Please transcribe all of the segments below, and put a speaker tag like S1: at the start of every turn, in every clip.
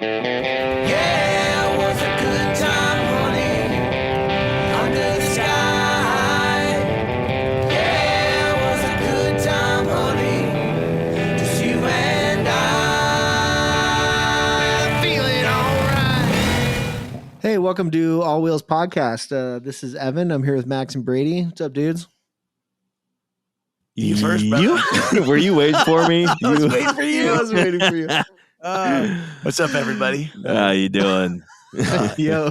S1: Yeah, it was a good time, honey, under the sky. Yeah, it was a good time, honey, just you and I. Feeling alright.
S2: Hey, welcome to All Wheels Podcast. This is Evan. I'm here with Max and Brady. What's up, dudes?
S3: You first, brother.
S4: Were you waiting for me?
S3: I was waiting for you.
S2: I was waiting for you.
S3: What's up, everybody?
S4: How you doing?
S2: Yo.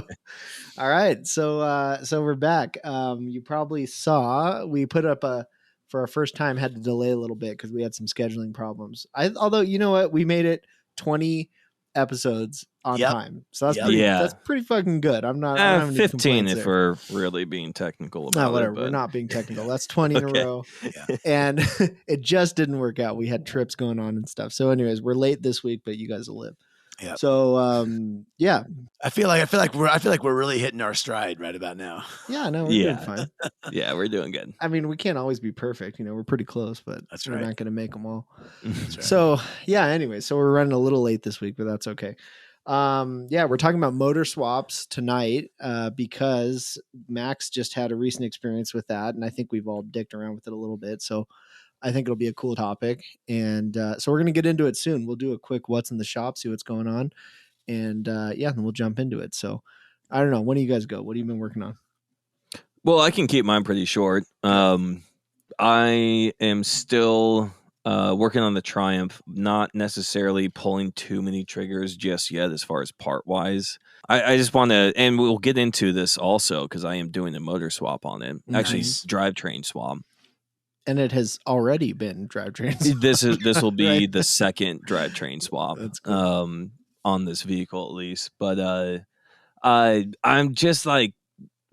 S2: All right. So we're back. You probably saw we put up for our first time, had to delay a little bit because we had some scheduling problems. Although, you know what? We made it 20 episodes on time. So that's that's pretty fucking good. I'm not I don't have any
S4: 15 if
S2: there.
S4: we're really being technical about
S2: No, whatever.
S4: it.
S2: We're not being technical. That's 20 in a row.
S3: Yeah.
S2: And it just didn't work out. We had trips going on and stuff. So anyways, we're late this week, but you guys will live.
S3: Yeah.
S2: So yeah.
S3: I feel like we're really hitting our stride right about now.
S2: Yeah, no, we're doing fine.
S4: Yeah, we're doing good.
S2: I mean, we can't always be perfect. You know, we're pretty close, but
S3: That's
S2: we're
S3: right.
S2: not going to make them all.
S3: That's right.
S2: So yeah, anyway, so we're running a little late this week, but that's okay. Yeah, we're talking about motor swaps tonight because Max just had a recent experience with that, and I think we've all dicked around with it a little bit. So I think it'll be a cool topic, and so we're going to get into it soon. We'll do a quick what's in the shop, see what's going on, and yeah, then we'll jump into it. So I don't know. When do you guys go? What have you been working on?
S4: Well, I can keep mine pretty short. I am still working on the Triumph, not necessarily pulling too many triggers just yet as far as part wise. I just want to, and we'll get into this also because I am doing a motor swap on it. Actually, drivetrain swap.
S2: And it has already been drivetrains.
S4: This will be
S2: Right.
S4: the second drivetrain swap.
S2: That's cool.
S4: On this vehicle at least. But I'm just like,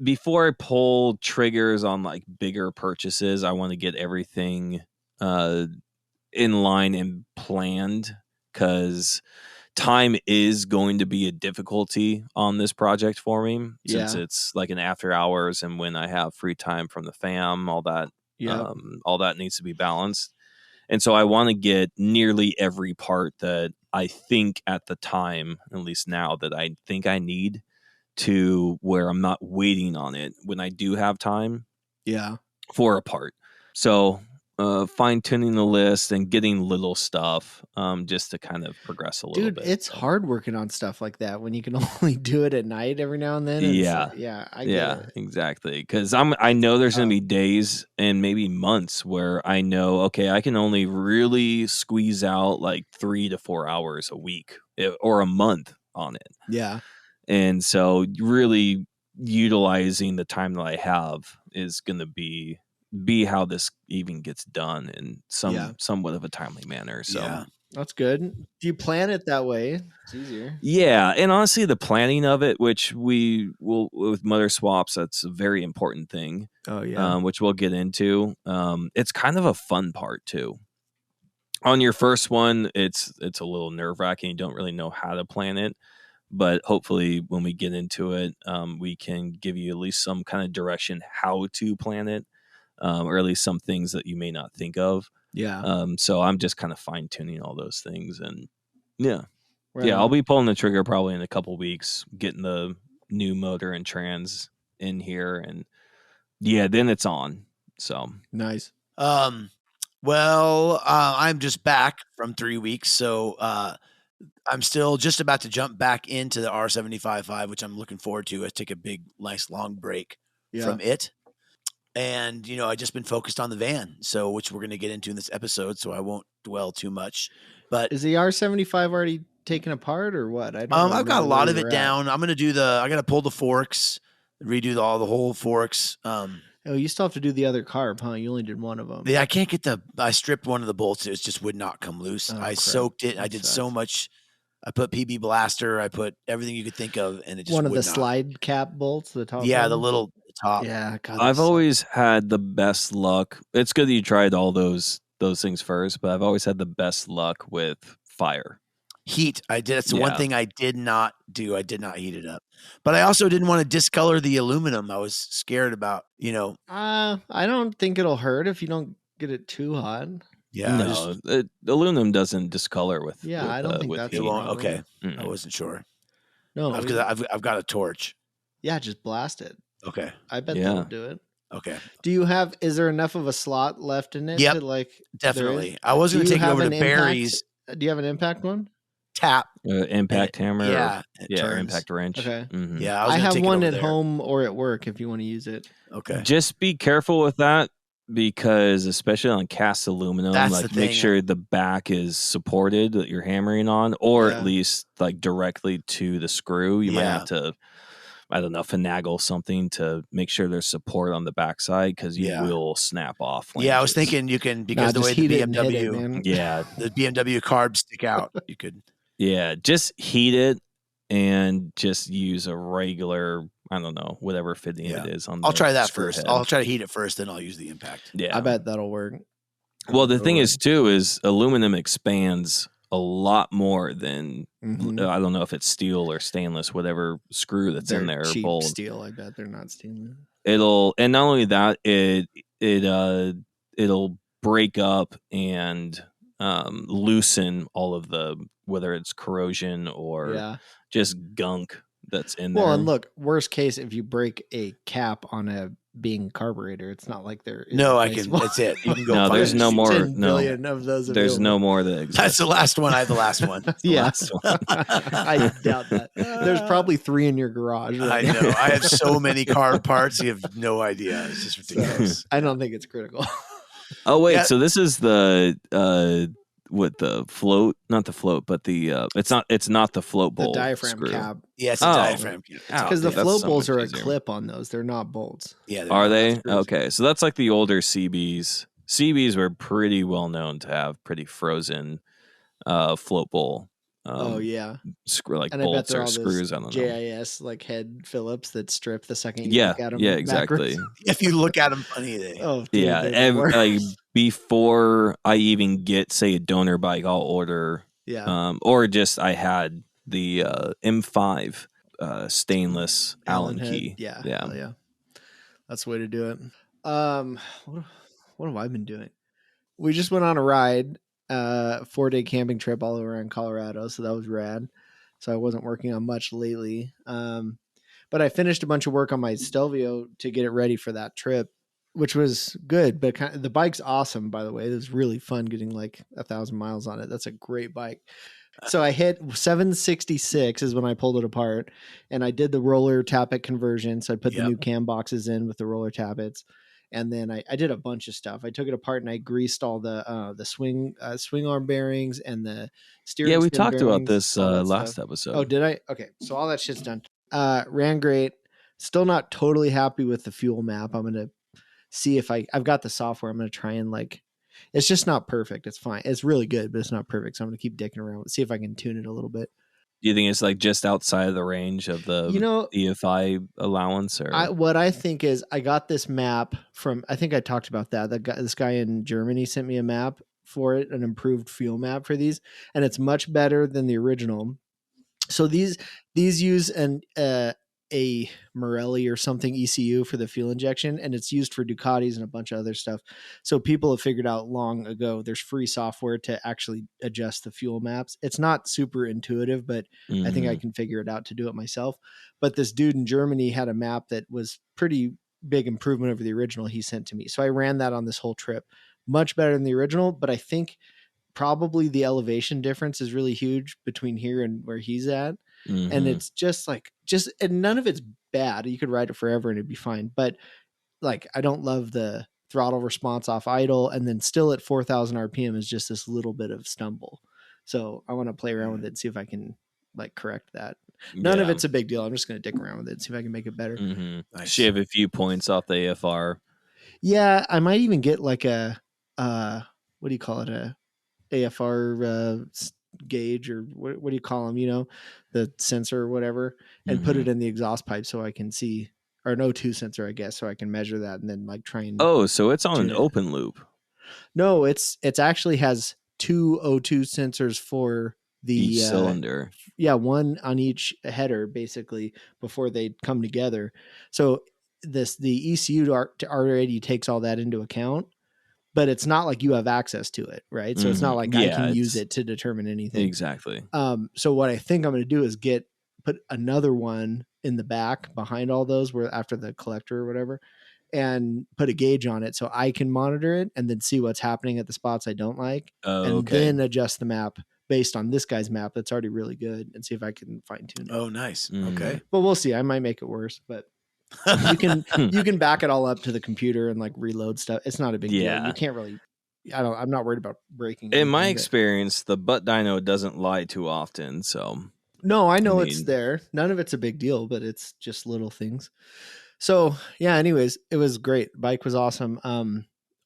S4: before I pull triggers on like bigger purchases, I want to get everything in line and planned, because time is going to be a difficulty on this project for me, since it's like an after hours and when I have free time from the fam, all that. All that needs to be balanced. And so I want to get nearly every part that I think at the time, at least now, that I think I need, to where I'm not waiting on it when I do have time for a part. So fine tuning the list and getting little stuff just to kind of progress a little bit.
S2: Dude, it's hard working on stuff like that when you can only do it at night every now and then. I get it.
S4: Exactly. Because I know there's going to be days and maybe months where I know, okay, I can only really squeeze out like 3 to 4 hours a week or a month on it.
S2: Yeah.
S4: And so really utilizing the time that I have is going to be how this even gets done in somewhat of a timely manner. So
S2: that's good. Do you plan it that way? It's easier.
S4: Yeah. And honestly, the planning of it, which we will with motor swaps, that's a very important thing.
S2: Oh yeah.
S4: Which we'll get into. It's kind of a fun part too. On your first one, it's a little nerve-wracking. You don't really know how to plan it. But hopefully when we get into it, we can give you at least some kind of direction how to plan it, or at least some things that you may not think of.
S2: Yeah.
S4: So I'm just kind of fine tuning all those things. And I'll be pulling the trigger probably in a couple weeks, getting the new motor and trans in here. And then it's on. So
S2: nice.
S3: Well, I'm just back from 3 weeks. So I'm still just about to jump back into the R75.5, which I'm looking forward to. I take a big, nice, long break from it. And, I just been focused on the van, which we're going to get into in this episode, so I won't dwell too much. But
S2: is the R75 already taken apart or what?
S3: I've got a lot of it down. I'm going to I got to pull the forks, redo all the whole forks.
S2: You still have to do the other carb, huh? You only did one of them.
S3: Yeah, I can't get I stripped one of the bolts. It just would not come loose. I soaked it. I did so much. I put PB Blaster. I put everything you could think of, and it just
S2: one of the slide cap bolts, the top.
S3: Yeah, the little top.
S2: Yeah, God,
S4: I've always had the best luck. It's good that you tried all those things first, but I've always had the best luck with fire.
S3: Heat. I did. That's the one thing I did not do. I did not heat it up, but I also didn't want to discolor the aluminum. I was scared about,
S2: I don't think it'll hurt if you don't get it too hot.
S3: Yeah.
S4: No, aluminum doesn't discolor with.
S2: Yeah,
S4: with,
S2: I don't think
S4: with
S2: that's
S3: It
S2: a
S4: heat.
S3: won't.
S2: problem.
S3: Okay. I
S4: Mm-mm.
S3: wasn't sure.
S2: No,
S3: Because I've got a torch.
S2: yeah, just blast it.
S3: Okay.
S2: I bet
S4: Yeah.
S2: that'll do it.
S3: Okay.
S2: Is there enough of a slot left in it
S3: Yep,
S2: to like
S3: Definitely.
S2: There is?
S3: I was
S2: Do
S3: going to
S2: you
S3: take it
S2: have
S3: over to
S2: an impact?
S3: Barry's
S2: Do you have an impact one?
S3: tap.
S4: Impact hammer.
S3: Yeah.
S4: Or,
S3: It turns.
S4: impact wrench.
S2: Okay.
S4: Mhm.
S3: Yeah. I was
S2: I
S3: gonna
S2: have
S3: take it
S2: one
S3: over
S2: at
S3: there.
S2: home or at work if you want to use it.
S3: Okay.
S4: Just be careful with that because, especially on cast aluminum,
S3: That's
S4: like
S3: the
S4: make
S3: thing.
S4: sure the back is supported that you're hammering on, or
S2: Yeah.
S4: at least like directly to the screw. You might
S3: Yeah.
S4: have to, I don't know, finagle something to make sure there's support on the backside because you
S3: Yeah.
S4: will snap off.
S3: Yeah. I was
S4: flanges.
S3: thinking you can, because the
S2: just
S3: way the
S2: heat it and hit it,
S3: BMW,
S2: man.
S4: Yeah,
S3: the BMW carbs stick out, you could.
S4: yeah. Just heat it and just use a regular, I don't know, whatever fitting
S3: Yeah.
S4: it is on.
S3: I'll
S4: the
S3: try that
S4: screw
S3: first.
S4: head.
S3: I'll try to heat it first, then I'll use the impact.
S4: Yeah,
S2: I bet that'll work.
S4: Well, the
S2: That'll
S4: thing
S2: work.
S4: is, too, is aluminum expands a lot more than
S2: Mhm.
S4: I don't know if it's steel or stainless, whatever screw that's in
S2: They're
S4: there.
S2: cheap
S4: bolt.
S2: steel. I bet they're not steel.
S4: And not only that, it'll break up and loosen all of the, whether it's corrosion or
S2: Yeah.
S4: just gunk that's in
S2: Well,
S4: there.
S2: and look, worst case, if you break a cap on a Bing carburetor, it's not like there is
S3: No,
S2: replaceable.
S3: that's it. You can go
S4: No,
S3: find
S4: there's
S3: it.
S4: no more.
S2: 10
S4: No,
S2: billion of those
S4: there's
S2: available.
S4: no more that exists.
S3: That's the last one. I have the last one.
S2: Yeah.
S4: last one.
S2: I doubt that. There's probably 3 in your garage.
S3: I
S2: Right now.
S3: know. I have so many carb parts. You have no idea. It's just ridiculous.
S2: I don't think it's critical.
S4: Oh wait,
S3: Yeah.
S4: so this is the what the float, not the float, but the it's not the float
S2: The
S4: bowl
S2: diaphragm
S4: screw.
S2: cap.
S3: Yeah, it's a
S4: Oh.
S3: diaphragm.
S4: Ow,
S2: Because the
S4: dude, that's
S2: float
S4: so
S2: bolts
S4: much
S2: are a
S4: easier.
S2: clip on those. They're not bolts.
S3: Yeah,
S4: Are they?
S2: screws.
S4: Okay, so that's like the older CBs. CBs were pretty well known to have pretty frozen float bowl.
S2: Oh yeah.
S4: Screw like
S2: And I bet
S4: bolts
S2: they're
S4: or
S2: all
S4: screws.
S2: those
S4: I don't know.
S2: JIS like head Phillips that strip the second you
S4: Yeah,
S2: look at them.
S4: yeah, exactly.
S3: If you look at them funny, they.
S2: Oh, dude,
S4: Yeah,
S2: they're the worst.
S4: like before I even get say a donor bike, I'll order
S2: yeah.
S4: or just I had the M5 stainless Allen
S2: head.
S4: key.
S2: Yeah.
S4: Yeah.
S2: Hell yeah. That's the way to do it. What have I been doing? We just went on a ride, 4-day camping trip all around Colorado, so that was rad. So I wasn't working on much lately. But I finished a bunch of work on my Stelvio to get it ready for that trip, which was good. But the bike's awesome, by the way. It was really fun getting like 1,000 miles on it. That's a great bike. So I hit 766 is when I pulled it apart, and I did the roller tappet conversion. So I put the new cam boxes in with the roller tappets, and then I did a bunch of stuff. I took it apart and I greased all the swing arm bearings and the steering.
S4: Yeah, we
S2: spin
S4: talked about
S2: bearings,
S4: this
S2: all that
S4: last
S2: stuff.
S4: episode.
S2: Oh, did I? Okay, so all that shit's done. Ran great. Still not totally happy with the fuel map. I'm gonna see if I've got the software. I'm gonna try and like. It's just not perfect. It's fine. It's really good, but it's not perfect. So I'm going to keep dicking around, see if I can tune it a little bit.
S4: Do you think it's like just outside of the range of the EFI allowance? Or
S2: what I think is I got this map from, I think I talked about that. This guy in Germany sent me a map for it, an improved fuel map for these, and it's much better than the original. So these use a Morelli or something ECU for the fuel injection, and it's used for Ducatis and a bunch of other stuff. So people have figured out long ago there's free software to actually adjust the fuel maps. It's not super intuitive, but I think I can figure it out to do it myself. But this dude in Germany had a map that was pretty big improvement over the original he sent to me. So I ran that on this whole trip. Much better than the original, but I think probably the elevation difference is really huge between here and where he's at. And it's and none of it's bad. You could ride it forever and it'd be fine. But like, I don't love the throttle response off idle. And then still at 4,000 RPM is just this little bit of stumble. So I want to play around with it and see if I can like correct that. None of it's a big deal. I'm just going to dick around with it and see if I can make it better.
S3: Nice.
S4: Shave a few points off the AFR.
S2: Yeah. I might even get like a, what do you call it? A AFR, gauge, or what do you call them, the sensor or whatever, and put it in the exhaust pipe so I can see, or an O2 sensor, I guess, so I can measure that and then like try and
S4: so it's on an open loop.
S2: No, it's actually has 2 O2 sensors for the
S4: each cylinder.
S2: Yeah, one on each header basically before they come together. So the ECU already takes all that into account. but it's not like you have access to it, right? So it's not like I
S4: Yeah,
S2: can use
S4: it's-
S2: it to determine anything.
S4: Exactly.
S2: So what I think I'm going to do is put another one in the back behind all those, where after the collector or whatever, and put a gauge on it so I can monitor it and then see what's happening at the spots I don't like, and
S4: Okay.
S2: then adjust the map based on this guy's map that's already really good, and see if I can fine tune it.
S3: Oh, nice.
S4: Mm.
S3: Okay.
S2: But we'll see. I might make it worse, but you can back it all up to the computer and like reload stuff. It's not a big deal.
S4: Yeah.
S2: You can't really. I'm not worried about breaking.
S4: In my
S2: anything, but-
S4: experience, the butt dyno doesn't lie too often. So
S2: No, I know
S4: I
S2: it's
S4: mean-
S2: there. None of it's a big deal, but it's just little things. So yeah, anyways, it was great. Bike was awesome.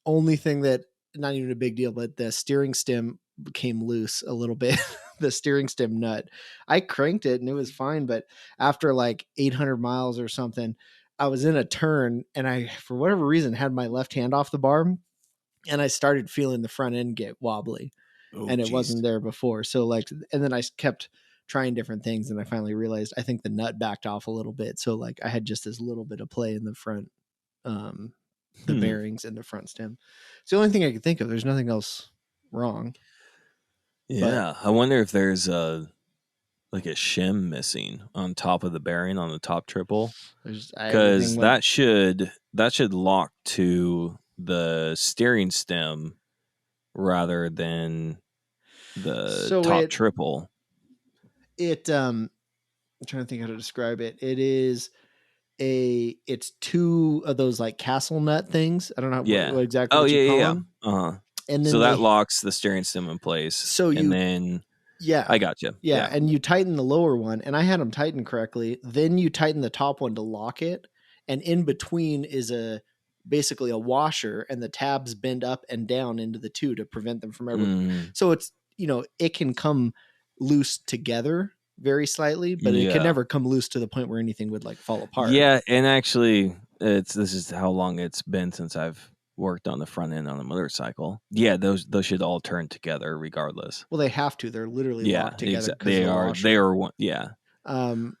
S2: Only thing that, not even a big deal, but the steering stem came loose a little bit. The steering stem nut. I cranked it and it was fine, but after like 800 miles or something, I was in a turn and I, for whatever reason, had my left hand off the bar, and I started feeling the front end get wobbly.
S3: Oh,
S2: And it
S3: geez.
S2: wasn't there before. So like, and then I kept trying different things, and I finally realized I think the nut backed off a little bit. So like I had just this little bit of play in the front, the bearings and the front stem. It's the only thing I could think of. There's nothing else wrong.
S4: yeah, I wonder if there's like a shim missing on top of the bearing on the top triple,
S2: There's
S4: because
S2: everything
S4: that should lock to the steering stem rather than the
S2: So
S4: top
S2: it-
S4: triple.
S2: I'm trying to think how to describe it. It's two of those like castle nut things. I don't know
S4: Yeah.
S2: what exactly
S4: Oh
S2: what you
S4: yeah,
S2: call
S4: yeah.
S2: them.
S4: Uh-huh.
S2: And then
S4: So that
S2: they-
S4: locks the steering stem in place.
S2: So
S4: and then
S2: yeah.
S4: I got you.
S2: Yeah, and you tighten the lower one, and I had them tightened correctly. Then you tighten the top one to lock it, and in between is basically a washer, and the tabs bend up and down into the two to prevent them from ever.
S4: Mm,
S2: So it's, it can come loose together very slightly, but it
S4: Yeah.
S2: can never come loose to the point where anything would like fall apart.
S4: yeah, and actually, this is how long it's been since I've worked on the front end on a motorcycle. Yeah, those should all turn together regardless.
S2: Well, they have to. They're literally
S4: Yeah,
S2: locked together. 'cause
S4: they
S2: of the
S4: are.
S2: washer.
S4: They are one. Yeah.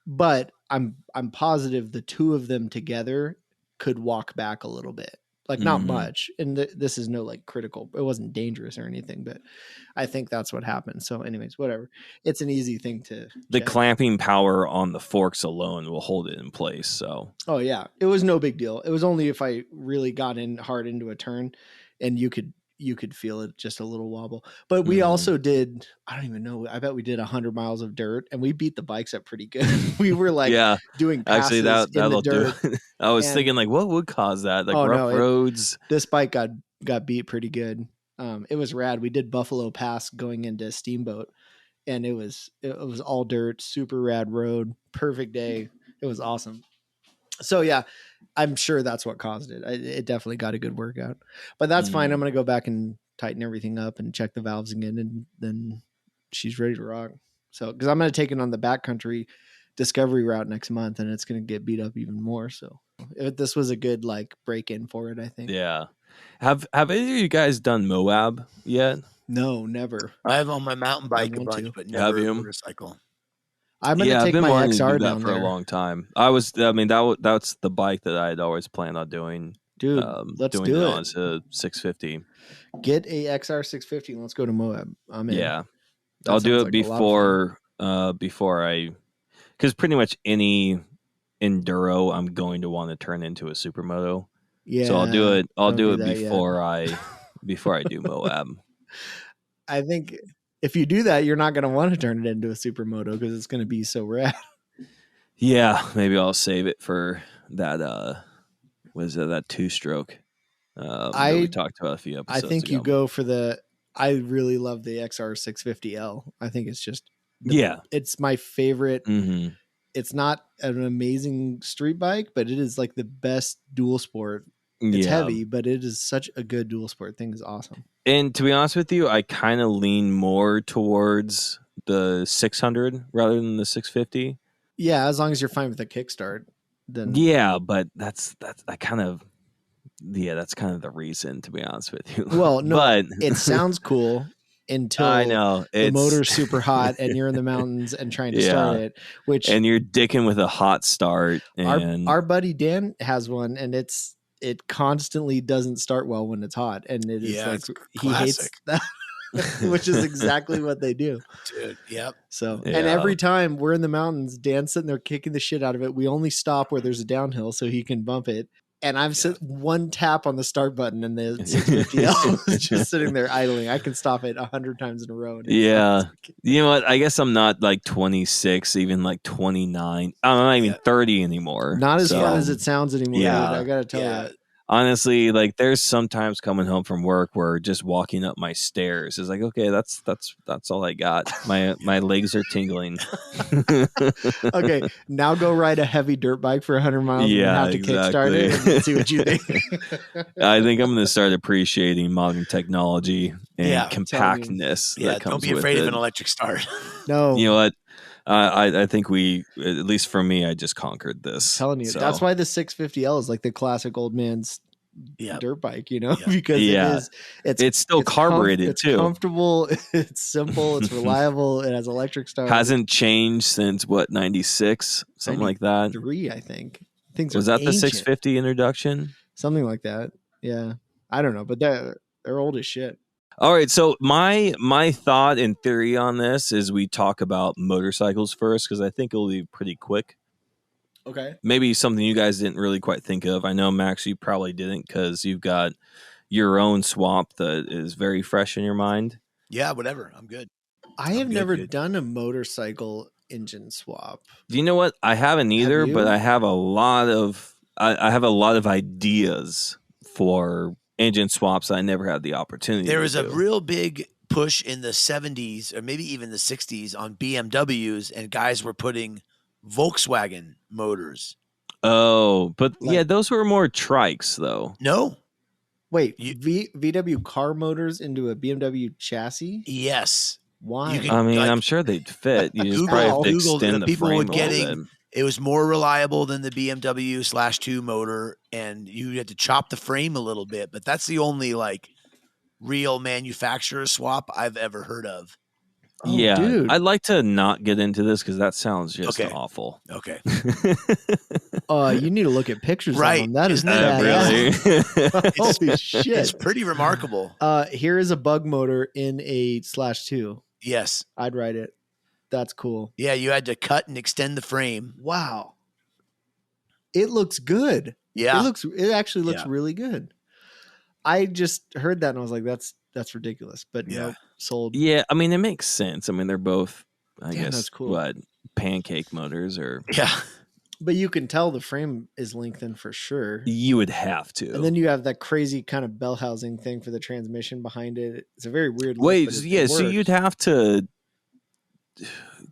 S2: But I'm positive the two of them together could walk back a little bit, like not
S4: Mhm.
S2: much. And this is no like critical. It wasn't dangerous or anything, but I think that's what happened. So, anyways, whatever. It's an easy thing to.
S4: The
S2: check.
S4: clamping power on the forks alone will hold it in place. So
S2: Oh yeah, it was no big deal. It was only if I really got in hard into a turn, and you could feel it just a little wobble. But we
S4: Mhm.
S2: also did. I don't even know. I bet we did 100 miles of dirt, and we beat the bikes up pretty good. We were like
S4: yeah,
S2: doing passes
S4: actually
S2: in the
S4: that'll do
S2: dirt.
S4: it. I was
S2: and-
S4: thinking like, what would cause that? Like
S2: Oh,
S4: rough
S2: no,
S4: roads.
S2: This bike got beat pretty good. It was rad. We did Buffalo Pass going into Steamboat, and it was all dirt, super rad road, perfect day. It was awesome. So yeah, I'm sure that's what caused it. It definitely got a good workout, but that's fine.
S4: Mm.
S2: I'm gonna go back and tighten everything up and check the valves again, and then she's ready to rock. So because I'm gonna take it on the backcountry discovery route next month, and it's gonna get beat up even more. So this was a good like break in for it, I think.
S4: Yeah. Have any of you guys done Moab yet?
S2: No, never.
S3: I have on my mountain bike a
S2: want
S3: bunch,
S2: to.
S3: but
S4: Have
S3: never a
S4: you?
S3: motorcycle.
S2: I'm gonna
S4: I've
S2: take
S4: been
S2: my
S4: wanting to
S2: XR
S4: do that
S2: down
S4: for
S2: there,
S4: a long time. That's the bike that I had always planned on doing.
S2: dude. Let's
S4: doing
S2: do
S4: it
S2: it.
S4: on to 650.
S2: Get a XR 650 and let's go to Moab. I'm in.
S4: Yeah,
S2: That
S4: I'll do
S2: sounds
S4: it
S2: like a lot of
S4: before I, because pretty much any enduro I'm going to want to turn into a supermoto.
S2: Yeah.
S4: So I'll do it. I'll
S2: don't
S4: do it
S2: that yet.
S4: before I do Moab.
S2: I think if you do that, you're not going to want to turn it into a supermoto because it's going to be so rad.
S4: Yeah, maybe I'll save it for that. That 2-stroke? That we talked about a few
S2: I
S4: episodes
S2: think
S4: ago.
S2: you go for I really love the XR 650L. I think it's just,
S4: Yeah.
S2: it's my favorite.
S4: Mm-hmm.
S2: It's not an amazing street bike, but it is like the best dual sport. It's heavy, but it is such a good dual sport. Thing is awesome.
S4: And to be honest with you, I kind of lean more towards the 600 rather than the 650.
S2: Yeah, as long as you're fine with the kickstart, then
S4: Yeah, but that's kind of the reason, to be honest with you.
S2: Well, no,
S4: but
S2: it sounds cool until
S4: I know
S2: the motor's super hot and you're in the mountains and trying to start
S4: Yeah.
S2: it. Which
S4: and you're dicking with a hot start, and
S2: our buddy Dan has one, and it's it constantly doesn't start well when it's hot, and it is
S3: Yeah,
S2: like
S3: it's
S2: he hates
S3: classic.
S2: that. Which is exactly what they do.
S3: Dude, yep.
S2: So,
S4: Yeah.
S2: and every time we're in the mountains, Dan's sitting there kicking the shit out of it. We only stop where there's a downhill so he can bump it. And I've set one tap on the start button and the 650L is just sitting there idling. I can stop it 100 times in a row. And
S4: Yeah. You know what? I guess I'm not like 26, even like 29. I'm not even 30 anymore.
S2: Not as
S4: So,
S2: fun as it sounds anymore.
S4: Yeah.
S2: Dude. I got to tell you.
S4: Honestly, like there's sometimes coming home from work where just walking up my stairs is like, okay, that's all I got. My legs are tingling.
S2: Okay, now go ride a heavy dirt bike for 100 miles and have to kickstart it and see what you think.
S4: I think I'm going to start appreciating modern technology and compactness. That comes
S3: don't be
S4: with
S3: afraid
S4: it.
S3: of an electric start.
S2: No.
S4: You know what? I think we, at least for me, I just conquered this.
S2: I'm telling you,
S4: So,
S2: that's why the 650L is like the classic old man's dirt bike, you know, because it's
S4: still carbureted
S2: it's
S4: too.
S2: Comfortable, it's simple, it's reliable, it has electric start.
S4: Hasn't changed since what, 96, something like that.
S2: 3, I think. Things
S4: was that the 650 introduction?
S2: Something like that. Yeah, I don't know, but they're old as shit.
S4: All right, so my thought and theory on this is we talk about motorcycles first because I think it'll be pretty quick.
S2: Okay.
S4: Maybe something you guys didn't really quite think of. I know, Max, you probably didn't because you've got your own swap that is very fresh in your mind.
S3: Yeah, whatever. I'm good.
S2: I have never done a motorcycle engine swap.
S4: Do you know what? I haven't either, but I have a lot of I have a lot of ideas for engine swaps I never had the opportunity.
S3: There was a real big push in the 70s or maybe even the 60s on BMWs, and guys were putting Volkswagen motors.
S4: Oh, but yeah, those were more trikes though.
S3: No.
S2: Wait, VW car motors into a BMW chassis?
S3: Yes.
S2: Why?
S4: I mean, I'm sure they'd fit. You just probably have to extend the
S3: people
S4: frame
S3: were
S4: a little bit.
S3: it was more reliable than the BMW /2 motor, and you had to chop the frame a little bit, but that's the only like real manufacturer swap I've ever heard of.
S2: Oh,
S4: yeah,
S2: dude.
S4: I'd like to not get into this because that sounds just awful.
S3: Okay.
S2: You need to look at pictures of them. That is
S4: really.
S2: Holy shit!
S3: It's pretty remarkable.
S2: Here is a bug motor in a /2.
S3: Yes,
S2: I'd ride it. That's cool.
S3: Yeah, you had to cut and extend the frame.
S2: Wow, it looks good.
S3: Yeah,
S2: it actually looks really good. I just heard that and I was like, that's ridiculous. But nope, sold.
S4: Yeah, I mean, it makes sense. I mean, they're both, I guess,
S2: that's cool.
S4: what, pancake motors or
S2: But you can tell the frame is lengthened for sure.
S4: You would have to.
S2: And then you have that crazy kind of bell housing thing for the transmission behind it. It's a very weird look.
S4: Wait, so you'd have to,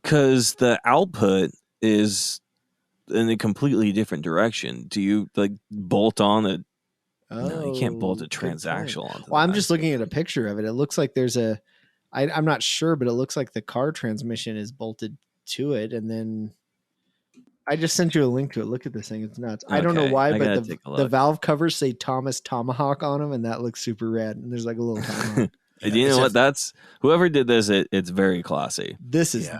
S4: because the output is in a completely different direction. Do you like bolt on a? No, you can't bolt a transaxle onto.
S2: Well, I'm just looking at a picture of it. It looks like there's a. I'm not sure, but it looks like the car transmission is bolted to it, and then I just sent you a link to it. Look at this thing; it's nuts. I don't know why, but the valve covers say Thomas Tomahawk on them, and that looks super rad. And there's like a little tomahawk.
S4: You know what? That's whoever did this. It's very classy.
S2: This is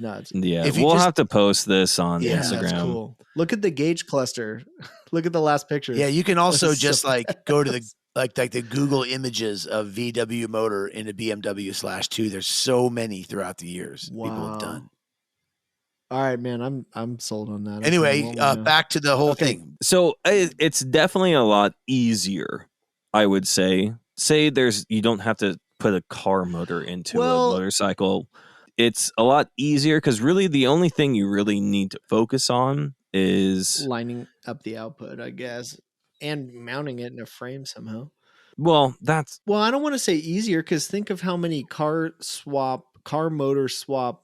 S2: nuts.
S4: Yeah, we'll have to post this on Instagram.
S2: That's cool. Look at the gauge cluster. Look at the last picture.
S3: Yeah, you can also just like go to the like the Google images of VW motor in a BMW /2. There's so many throughout the years people have done.
S2: All right, man, I'm sold on that.
S3: Anyway, back to the whole thing.
S4: So it's definitely a lot easier, I would say. Say you don't have to put a car motor into a motorcycle. It's a lot easier because really the only thing you really need to focus on is
S2: lining up the output, I guess, and mounting it in a frame somehow.
S4: Well,
S2: I don't want to say easier because think of how many car motor swap.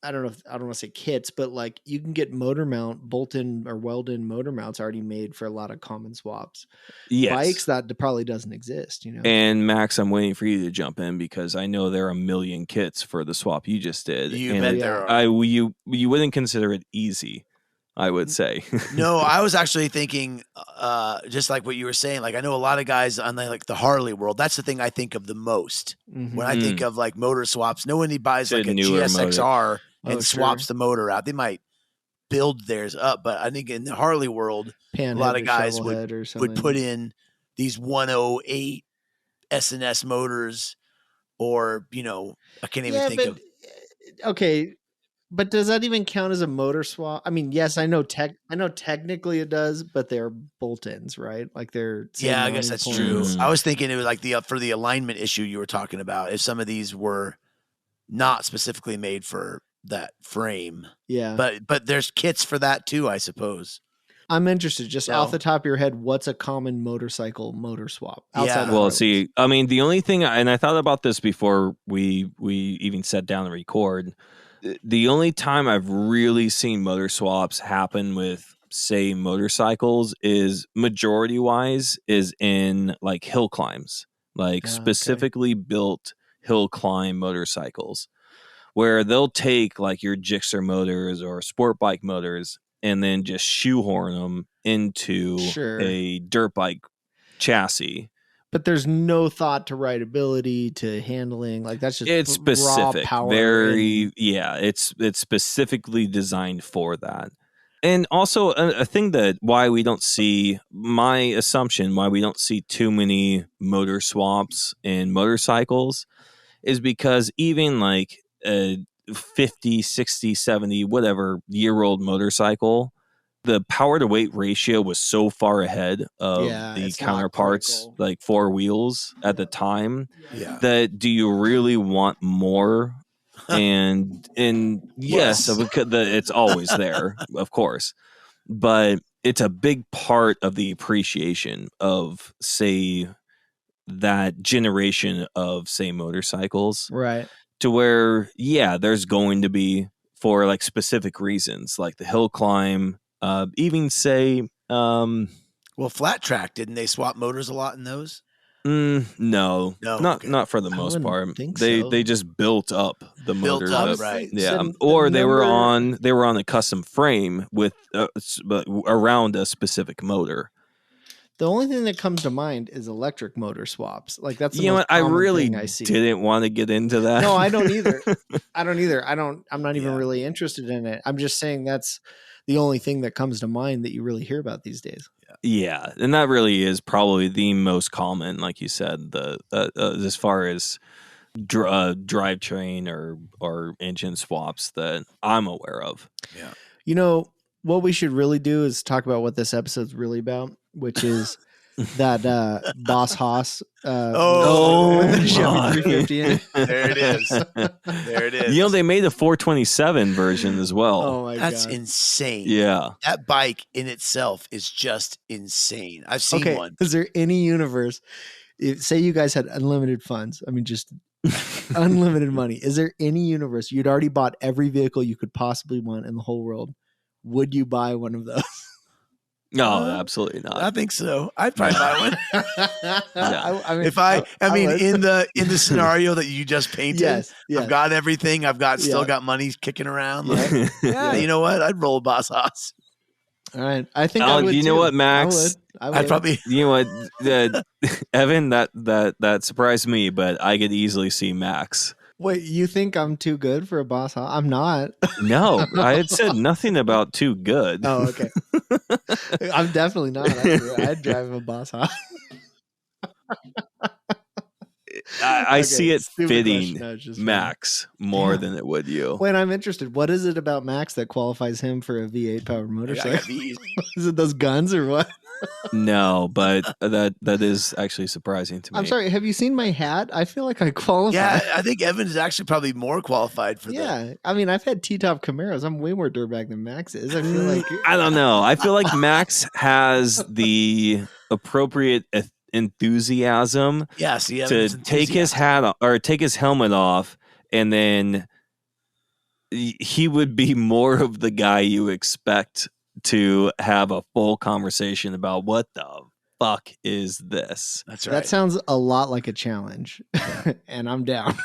S2: I don't want to say kits, but like you can get motor mount bolt-in or weld-in motor mounts already made for a lot of common swaps.
S4: Yes.
S2: Bikes that probably doesn't exist, you know.
S4: And Max, I'm waiting for you to jump in because I know there are a million kits for the swap you just did.
S3: You bet there are.
S4: You wouldn't consider it easy, I would say.
S3: No, I was actually thinking, just like what you were saying. Like I know a lot of guys on the Harley world. That's the thing I think of the most when I think of like motor swaps. No one buys like a GSXR and swaps the motor out. They might build theirs up. But I think in the Harley world,
S2: Panhead
S3: a lot of
S2: to
S3: guys
S2: shovelhead or something.
S3: would put in these 108 S&S motors, or I can't even think of.
S2: Okay, but does that even count as a motor swap? I mean, yes, I know technically it does, but they're bolt-ins, right? Like they're
S3: Yeah, I guess that's true.
S2: points.
S3: I was thinking it was like for the alignment issue you were talking about. If some of these were not specifically made for that frame,
S2: Yeah,
S3: but there's kits for that too, I suppose.
S2: I'm interested, just
S3: No.
S2: off the top of your head, what's a common motorcycle motor swap?
S3: Yeah.
S2: Outside of
S4: Well,
S2: Harleys?
S4: see, I mean, the only thing, and I thought about this before we even sat down to record. The only time I've really seen motor swaps happen with, say, motorcycles is majority wise is in like hill climbs, like
S2: okay.
S4: specifically built hill climb motorcycles, where they'll take like your Gixxer motors or sport bike motors and then just shoehorn them into a dirt bike chassis.
S2: But there's no thought to rideability, to handling. Like that's just
S4: It's specific,
S2: raw power.
S4: it's specifically designed for that. And also a thing that why we don't see too many motor swaps in motorcycles is because even like a 50, 60, 70, whatever year-old motorcycle, the power to weight ratio was so far ahead of the counterparts, like four wheels at the time, that do you really want more? And yes, it's always there, of course, but it's a big part of the appreciation of, say, that generation of, say, motorcycles,
S2: right?
S4: To where, there's going to be, for like specific reasons, like the hill climb, even say,
S3: Flat Track, didn't they swap motors a lot in those?
S4: No, not for the most part. They just built up the motors up,
S3: right?
S4: Yeah, or they were on a custom frame with around a specific motor.
S2: The only thing that comes to mind is electric motor swaps. Like that's the
S4: you know
S2: most
S4: what I really
S2: thing I see.
S4: didn't want to get into that.
S2: No, I don't either. I'm not even really interested in it. I'm just saying that's the only thing that comes to mind that you really hear about these days.
S4: Yeah, and that really is probably the most common, like you said, as far as drivetrain or engine swaps that I'm aware of.
S3: Yeah.
S2: You know, what we should really do is talk about what this episode's really about, which is that Boss Haas.
S4: The
S2: Chevy 350 in it.
S3: There it is. There it is.
S4: You know, they made a 427 version as well.
S2: Oh my
S3: That's
S2: God.
S3: insane.
S4: Yeah.
S3: That bike in itself is just insane. I've seen one.
S2: Is there any universe, say you guys had unlimited funds, I mean, just unlimited money. Is there any universe you'd already bought every vehicle you could possibly want in the whole world? Would you buy one of those?
S4: No, absolutely not.
S3: I think so. I'd probably buy one.
S2: Yeah. I mean,
S3: in the scenario that you just painted,
S2: yes.
S3: I've got everything. Still got money kicking around.
S2: Yeah.
S3: Yeah, you know what? I'd roll a Boss Haas.
S2: All right. I think I would.
S4: You know what, Max?
S2: I would.
S3: I'd probably.
S4: You know what, Evan? That surprised me, but I could easily see Max.
S2: Wait, you think I'm too good for a Boss Haas? I'm not.
S4: No, I had said nothing about too good.
S2: Oh, okay. I'm definitely not. I'd drive a Boss Haas.
S4: I see it
S2: stupid
S4: fitting
S2: question. No, it's just
S4: Max more than it would you.
S2: Wait, I'm interested. What is it about Max that qualifies him for a V8 powered motorcycle? Is it those guns or what?
S4: No, but that is actually surprising to me.
S2: I'm sorry. Have you seen my hat? I feel like I qualify.
S3: Yeah, I think Evan is actually probably more qualified for that.
S2: Yeah, I mean, I've had T-top Camaros. I'm way more dirtbag than Max is. I feel like
S4: I don't know. I feel like Max has the appropriate enthusiasm to take his hat or take his helmet off, and then he would be more of the guy you expect to have a full conversation about what the fuck is this.
S3: That's right.
S2: That sounds a lot like a challenge, and I'm down.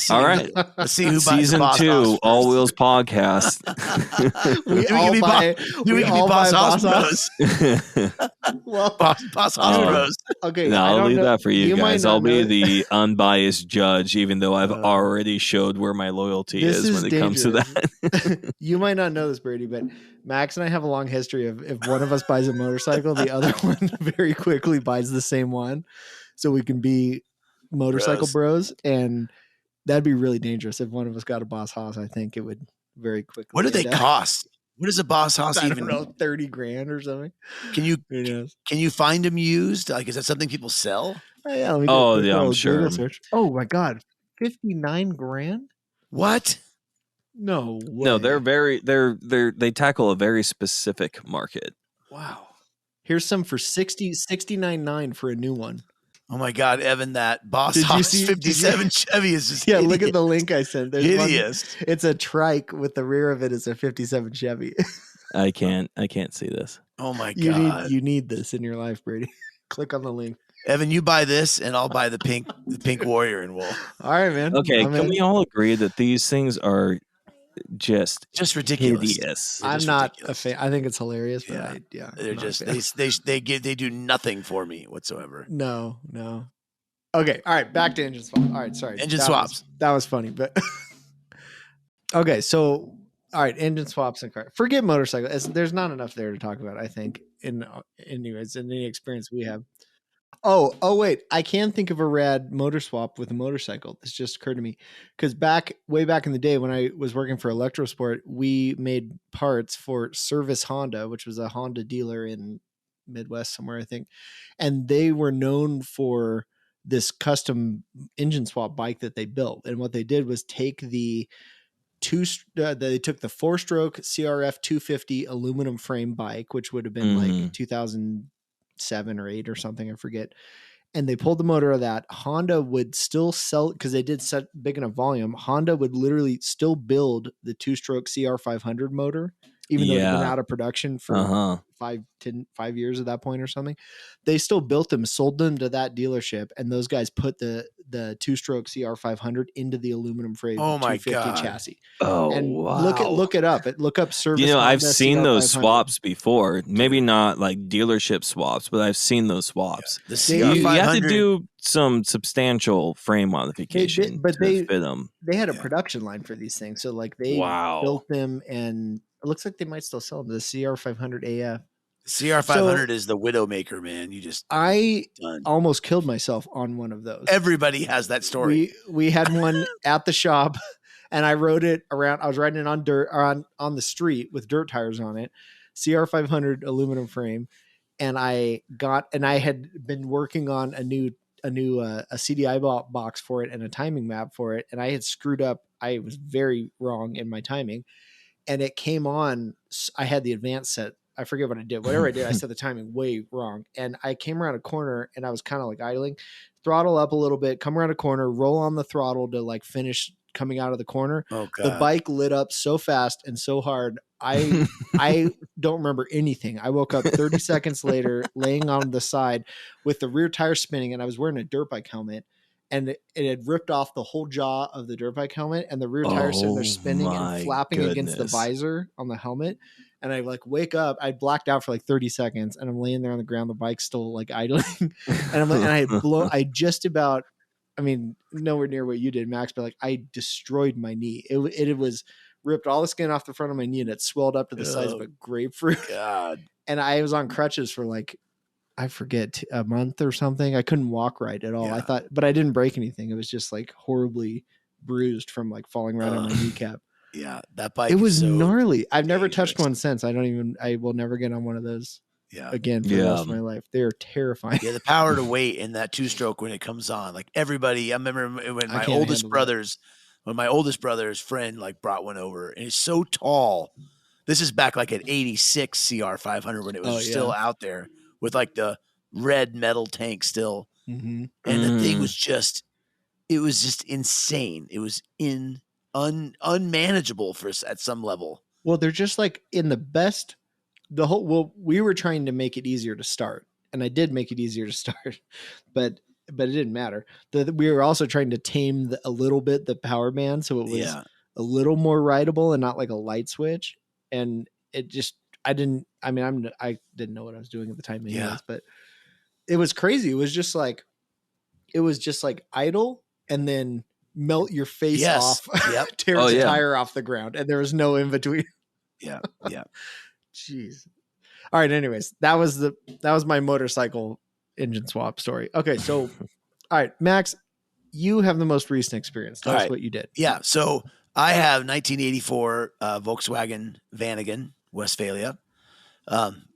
S4: All right,
S3: let's see who
S4: season 2 All Wheels podcast.
S2: we all buy Boss Haas. Well,
S3: Boss Haas Bros.
S2: Okay,
S4: no, I'll leave that for you guys. I'll be
S2: know.
S4: the unbiased judge, even though I've already showed where my loyalty is when it comes to that.
S2: You might not know this, Brady, but Max and I have a long history of if one of us buys a motorcycle, the other one very quickly buys the same one, so we can be motorcycle bros. And that'd be really dangerous if one of us got a Boss Haas. I think it would very quickly.
S3: What do they cost? What does a Boss Haas
S2: I
S3: even?
S2: don't know, 30 grand or something.
S3: Can you find them used? Like, is that something people sell?
S2: Oh, yeah, let me do a
S4: I'm
S2: Google
S4: sure.
S2: search. Oh my god, 59 grand?
S3: What?
S2: No way.
S4: No, they tackle a very specific market.
S2: Wow. Here's some for 69.9 for a new one.
S3: Oh my God, Evan, that Boss
S2: Did you
S3: Haas
S2: see-
S3: 57 Chevy is just
S2: Yeah,
S3: hideous.
S2: look at the link I sent. There's one,
S3: Hideous.
S2: it's a trike with the rear of it is a 57 Chevy.
S4: I can't see this.
S3: Oh my God.
S2: You need this in your life, Brady. Click on the link.
S3: Evan, you buy this and I'll buy the pink Warrior, and we'll
S2: All right, man.
S4: Okay,
S2: I'm
S4: can
S2: in.
S4: we all agree that these things are just
S3: ridiculous.
S4: hideous?
S2: I'm
S3: just
S2: not
S3: ridiculous.
S2: a fan. I think it's hilarious, but
S3: Yeah.
S2: I'm
S3: They're
S2: not a
S3: just
S2: fan.
S3: they do nothing for me whatsoever.
S2: No. Okay, all right, back to engine swap. All right, sorry.
S3: Engine
S2: That
S3: swaps.
S2: that was funny, but okay, so all right, engine swaps and car. Forget motorcycle. There's not enough there to talk about, I think, anyways, in any experience we have. Oh wait, I can think of a rad motor swap with a motorcycle. This just occurred to me because way back in the day when I was working for Electrosport, we made parts for Service Honda, which was a Honda dealer in Midwest somewhere, I think, and they were known for this custom engine swap bike that they built. And what they did was take they took the 4-stroke CRF 250 aluminum frame bike, which would have been like 2007 or 8 or something, I forget. And they pulled the motor of that. Honda would still sell, because they did such big enough volume, Honda would literally still build the 2-stroke CR500 motor, even though it had been out of production for 5 years at that point or something. They still built them, sold them to that dealership, and those guys put the 2-stroke CR500 into the aluminum frame 250 chassis.
S4: Oh,
S2: and
S4: wow.
S2: look it up. Look up Service.
S4: You know,
S2: Honda
S4: I've seen those
S2: CR500.
S4: swaps before. Maybe not like dealership swaps, but I've seen those swaps.
S3: The
S4: You
S3: CR500.
S4: have to do some substantial frame modification to fit them.
S2: They had a production line for these things, so like they built them, and it looks like they might still sell them. The CR500 AF.
S3: CR500 is the Widowmaker, man.
S2: I almost killed myself on one of those.
S3: Everybody has that story.
S2: We had one at the shop, and I rode it around. I was riding it on dirt or on the street with dirt tires on it. CR500 aluminum frame, and I had been working on a new CDI box for it and a timing map for it, and I had screwed up. I was very wrong in my timing, and it came on. I had the advanced set. I forget what I did. Whatever I did, I set the timing way wrong. And I came around a corner and I was kind of like idling, throttle up a little bit, come around a corner, roll on the throttle to like finish coming out of the corner.
S3: Oh, God.
S2: The bike lit up so fast and so hard. I don't remember anything. I woke up 30 seconds later, laying on the side with the rear tire spinning, and I was wearing a dirt bike helmet. And it had ripped off the whole jaw of the dirt bike helmet, and the rear tire sitting there spinning and flapping against the visor on the helmet. And I like wake up, I blacked out for like 30 seconds, and I'm laying there on the ground. The bike's still like idling, and I'm like, and I just about, I mean, nowhere near what you did, Max, but like I destroyed my knee. It was ripped all the skin off the front of my knee, and it swelled up to the size of a grapefruit.
S3: God.
S2: And I was on crutches for like, I forget, a month or something. I couldn't walk right at all.
S3: Yeah.
S2: I thought, but I didn't break anything. It was just like horribly bruised from like falling right on my kneecap.
S3: Yeah, that bike.
S2: It was
S3: so
S2: gnarly. I've never
S3: dangerous.
S2: touched one since. I will never get on one of those again for the rest of my life. They're terrifying.
S3: Yeah, the power to weight in that 2-stroke when it comes on. Like everybody, I remember when my oldest brother's friend like brought one over, and it's so tall. This is back like at 86 CR500 when it was still out there with like the red metal tank still.
S2: Mm-hmm.
S3: And the thing was just insane. It was unmanageable at some level.
S2: Well, they're just like in the best, we were trying to make it easier to start, and I did make it easier to start, but it didn't matter. We were also trying to tame a little bit the power band, so it was a little more rideable and not like a light switch. And it just, I didn't know what I was doing at the time anyways, but it was crazy. It was just like idle and then melt your face off, tear the tire off the ground, and there was no in between.
S3: Yeah.
S2: Jeez. All right. Anyways, that was my motorcycle engine swap story. Okay. So, all right, Max, you have the most recent experience. Tell
S3: All
S2: us
S3: right.
S2: what you did.
S3: Yeah. So I have 1984 Volkswagen Vanagon Westphalia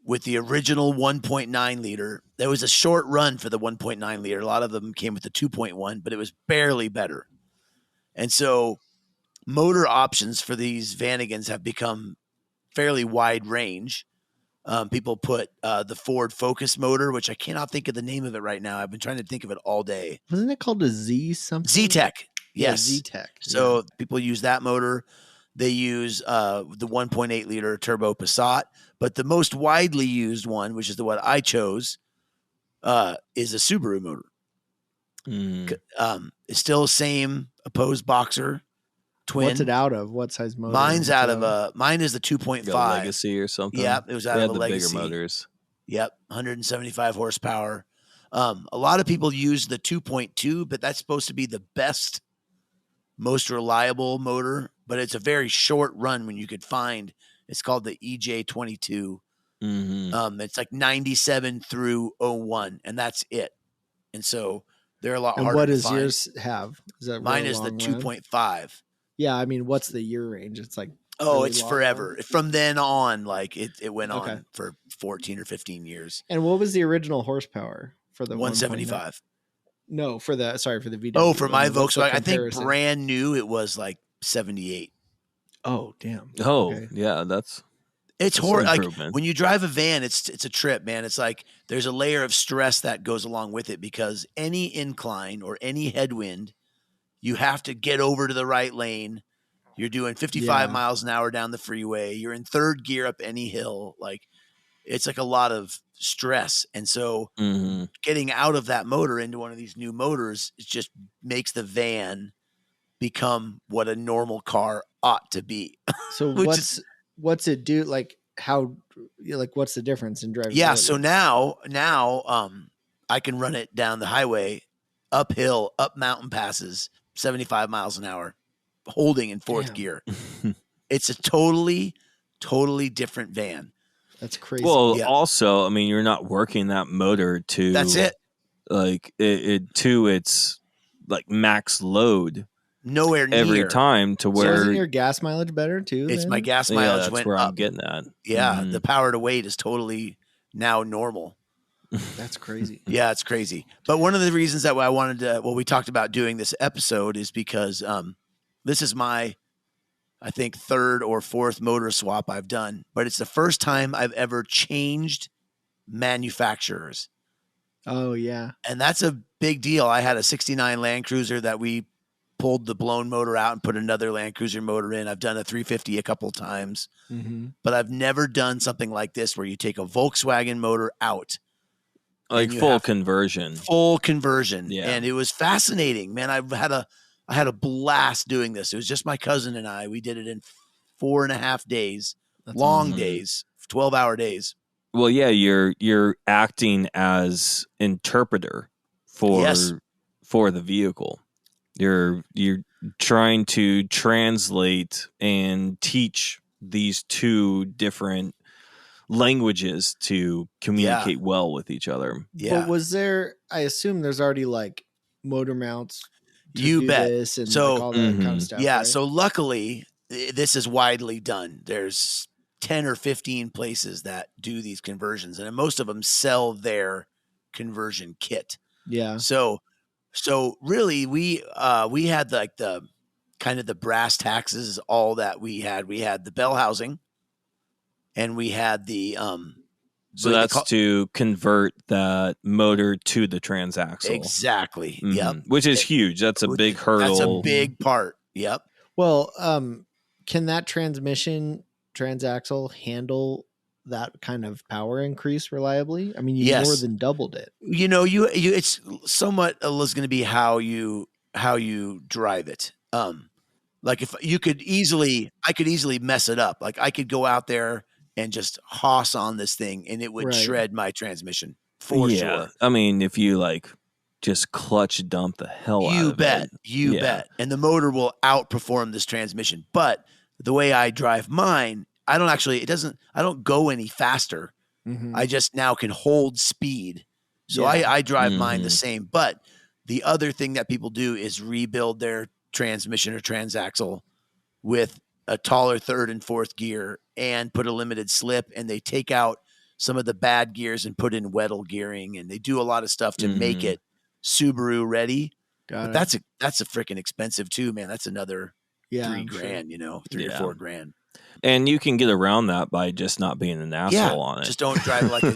S3: with the original 1.9 liter. There was a short run for the 1.9 liter. A lot of them came with the 2.1, but it was barely better. And so motor options for these Vanagons have become fairly wide range. People put the Ford Focus motor, which I cannot think of the name of it right now. I've been trying to think of it all day.
S2: Wasn't it called a Z something?
S3: Z-Tech.
S2: Yeah,
S3: Yes.
S2: Z-Tech.
S3: So people use that motor. They use the 1.8 liter turbo Passat, but the most widely used one, which is the one I chose, is a Subaru motor. It's still same opposed boxer twin.
S2: What's it out of? What size motor?
S3: Mine's out of mine is the 2.5
S4: Legacy or something.
S3: Yep, it was out of a
S4: the
S3: Legacy.
S4: Bigger motors.
S3: Yep, 175 horsepower. A lot of people use the 2.2, but that's supposed to be the best, most reliable motor. But it's a very short run when you could find. It's called the EJ22. It's like 97 through 01, and that's it. And so they're a lot harder.
S2: And what
S3: to
S2: does
S3: find.
S2: yours have? Is that
S3: Mine
S2: real
S3: is the
S2: long run?
S3: 2.5.
S2: Yeah, I mean, what's the year range? It's like
S3: Oh,
S2: really
S3: it's
S2: long
S3: forever.
S2: run?
S3: From then on, like it went
S2: Okay.
S3: on for 14 or 15 years.
S2: And what was the original horsepower for the
S3: 175.
S2: No, for the VW.
S3: Oh, for my
S2: What's the
S3: Volkswagen, I think
S2: comparison?
S3: brand new it was like 78.
S2: Oh, damn.
S4: Oh,
S2: Okay.
S4: yeah, that's
S3: It's
S4: an
S3: horrible. Like
S4: improvement.
S3: when you drive a van, it's a trip, man. It's like there's a layer of stress that goes along with it because any incline or any headwind, you have to get over to the right lane. You're doing 55
S2: Yeah.
S3: miles an hour down the freeway. You're in third gear up any hill. Like it's like a lot of stress. And so getting out of that motor into one of these new motors, it just makes the van become what a normal car ought to be.
S2: So what's it do? Like what's the difference in driving?
S3: Yeah. So now I can run it down the highway, uphill, up mountain passes, 75 miles an hour, holding in fourth
S2: Damn.
S3: gear. It's a totally different van.
S2: That's crazy.
S4: Well,
S3: Yeah.
S4: also, I mean, you're not working that motor to
S3: That's it.
S4: Like it to its like max load
S3: Nowhere near
S4: every time to
S2: So
S4: where
S2: isn't your gas mileage better too?
S3: It's
S2: then?
S3: my gas
S4: yeah,
S3: mileage
S4: that's
S3: went
S4: where
S3: up.
S4: I'm getting at.
S3: Yeah,
S4: Mhm.
S3: the power to weight is totally now normal.
S2: That's crazy.
S3: Yeah, it's crazy. But one of the reasons that I wanted to, we talked about doing this episode is because this is my, I think, third or fourth motor swap I've done, but it's the first time I've ever changed manufacturers.
S2: Oh yeah.
S3: And that's a big deal. I had a 69 Land Cruiser that we pulled the blown motor out and put another Land Cruiser motor in. I've done a 350 a couple times, but I've never done something like this where you take a Volkswagen motor out.
S4: Like
S3: and you
S4: full
S3: have
S4: conversion.
S3: Full conversion.
S4: Yeah.
S3: And it was fascinating, man. I had a blast doing this. It was just my cousin and I. We did it in 4.5 days,
S2: That's
S3: long
S2: awesome.
S3: days, 12-hour days.
S4: Well, yeah, you're acting as interpreter for
S3: Yes.
S4: for the vehicle. You're trying to translate and teach these two different languages to communicate well with each other.
S3: Yeah.
S2: But was there? I assume there's already like motor mounts. To
S3: You
S2: do
S3: bet.
S2: This and
S3: So-
S2: like all that kind
S4: Mhm.
S2: of stuff.
S3: Yeah.
S2: right?
S3: So luckily, this is widely done. There's 10 or 15 places that do these conversions, and most of them sell their conversion kit.
S2: yeah.
S3: So really, we had like the kind of the brass taxes is all that we had. We had the bell housing, and we had the
S4: So that's to convert that motor to the transaxle.
S3: exactly.
S4: Mhm.
S3: Yep.
S4: Which is huge. That's a big hurdle.
S3: That's a big part. Yep.
S2: Well, can that transmission transaxle handle that kind of power increase reliably? I mean, you
S3: Yes.
S2: more than doubled it.
S3: You know, you it's somewhat is going to be how you drive it. Like if I could easily mess it up. Like I could go out there and just hoss on this thing and it would
S2: Right.
S3: shred my transmission for sure.
S4: I mean, if you like just clutch dump the hell out
S3: You
S4: of
S3: bet.
S4: it.
S3: You
S4: Yeah.
S3: bet. And the motor will outperform this transmission. But the way I drive mine, I don't go any faster.
S2: Mhm.
S3: I just now can hold speed. So
S2: Yeah.
S3: I drive mine the
S4: Mhm.
S3: same. But the other thing that people do is rebuild their transmission or transaxle with a taller third and fourth gear and put a limited slip, and they take out some of the bad gears and put in Weddle gearing, and they do a lot of stuff to make
S4: Mhm.
S3: it Subaru ready.
S2: Got
S3: But
S2: it.
S3: that's a freaking expensive too, man. That's another
S2: Yeah,
S3: $3
S2: I'm sure.
S3: grand, you know, 3 or
S4: Yeah.
S3: 4 grand.
S4: And you can get around that by just not being an
S3: Yeah,
S4: asshole on it.
S3: just don't drive like a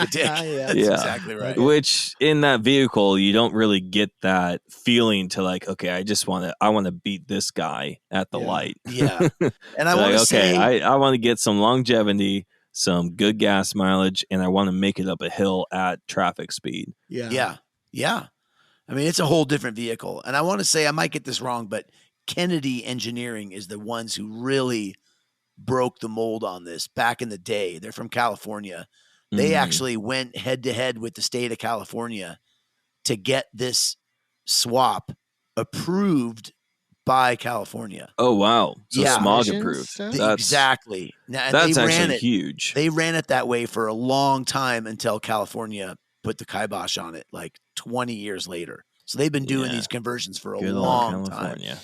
S3: dick.
S2: Yeah.
S3: That's
S4: Yeah.
S3: exactly right.
S2: Okay.
S4: Which in that vehicle, you don't really get that feeling to like, okay, I want to beat this guy at the
S2: Yeah.
S4: light.
S3: Yeah. And I
S4: Like,
S3: want to
S4: okay,
S3: say,
S4: I want to get some longevity, some good gas mileage, and I want to make it up a hill at traffic speed.
S2: Yeah.
S3: yeah. I mean, it's a whole different vehicle. And I want to say, I might get this wrong, but Kennedy Engineering is the ones who really broke the mold on this back in the day. They're from California. They
S4: Mhm.
S3: actually went head to head with the state of California to get this swap approved by California.
S4: Oh wow! So
S3: Yeah.
S4: smog
S2: Emissions
S4: approved.
S2: stuff?
S3: Exactly. Now, and
S4: That's
S3: they ran
S4: actually
S3: it.
S4: huge.
S3: They ran it that way for a long time until California put the kibosh on it, like 20 years later. So they've been doing
S4: Yeah.
S3: these conversions for a
S4: Good old
S3: long time.
S4: California.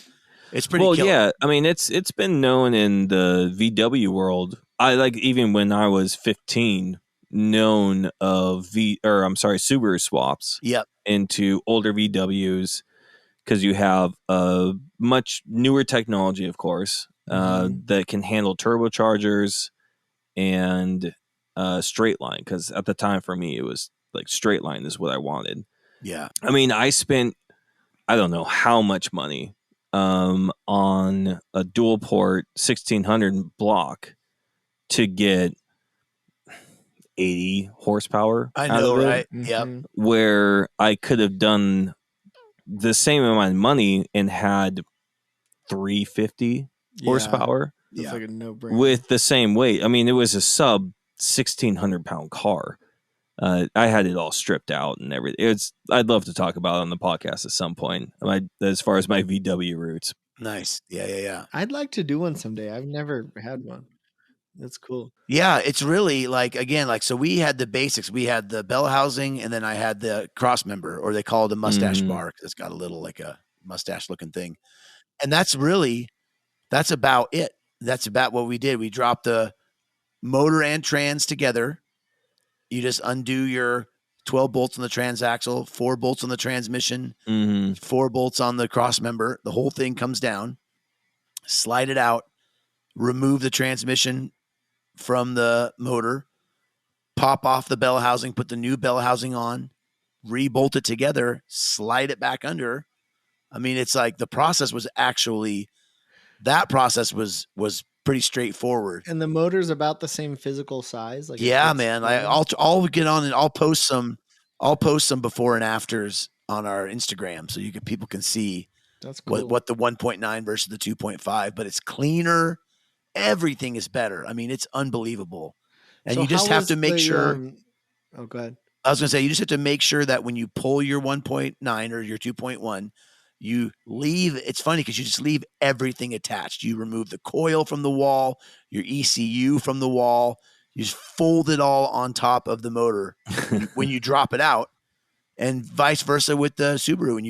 S3: It's pretty
S4: Well,
S3: killer.
S4: yeah. I mean, it's been known in the VW world. I like even when I was 15, known of Subaru swaps
S3: Yep.
S4: into older VWs because you have a much newer technology, of course,
S2: Mhm.
S4: that can handle turbochargers and straight line. Because at the time for me, it was like straight line is what I wanted.
S3: Yeah.
S4: I mean, I spent I don't know how much money on a dual port 1600 block to get 80 horsepower
S3: I
S4: out
S3: know,
S4: of it,
S3: right? Yep.
S2: Mhm.
S4: where I could have done the same amount of money and had 350
S2: Yeah.
S4: horsepower
S2: That's
S3: Yeah.
S2: like a no-brainer.
S4: with the same weight. I mean, it was a sub 1600-pound car. I had it all stripped out and everything. I'd love to talk about it on the podcast at some point. As far as my VW roots.
S3: Nice. Yeah.
S2: I'd like to do one someday. I've never had one. That's cool.
S3: Yeah, it's really like, again, like, so we had the basics. We had the bell housing, and then I had the cross member, or they call it a mustache
S4: Mhm.
S3: bar because it's got a little like a mustache looking thing. And that's about it. That's about what we did. We dropped the motor and trans together. You just undo your 12 bolts on the transaxle, 4 bolts on the transmission,
S4: Mhm.
S3: 4 bolts on the cross member. The whole thing comes down, slide it out, remove the transmission from the motor, pop off the bell housing, put the new bell housing on, rebolt it together, slide it back under. I mean, it's like the process was pretty straightforward.
S2: And the motor's about the same physical size. Like it
S3: Yeah,
S2: fits
S3: man.
S2: fine?
S3: I'll get on and I'll post some before and afters on our Instagram so people can see
S2: That's cool.
S3: what the 1.9 versus the 2.5, but it's cleaner. Everything is better. I mean, it's unbelievable. And
S2: So
S3: you just
S2: how
S3: have
S2: was
S3: to make
S2: the,
S3: sure.
S2: Oh, go ahead.
S3: I was going to say, you just have to make sure that when you pull your 1.9 or your 2.1, you leave. It's funny because you just leave everything attached. You remove the coil from the wall, your ECU from the wall. You just fold it all on top of the motor when you drop it out, and vice versa with the Subaru. When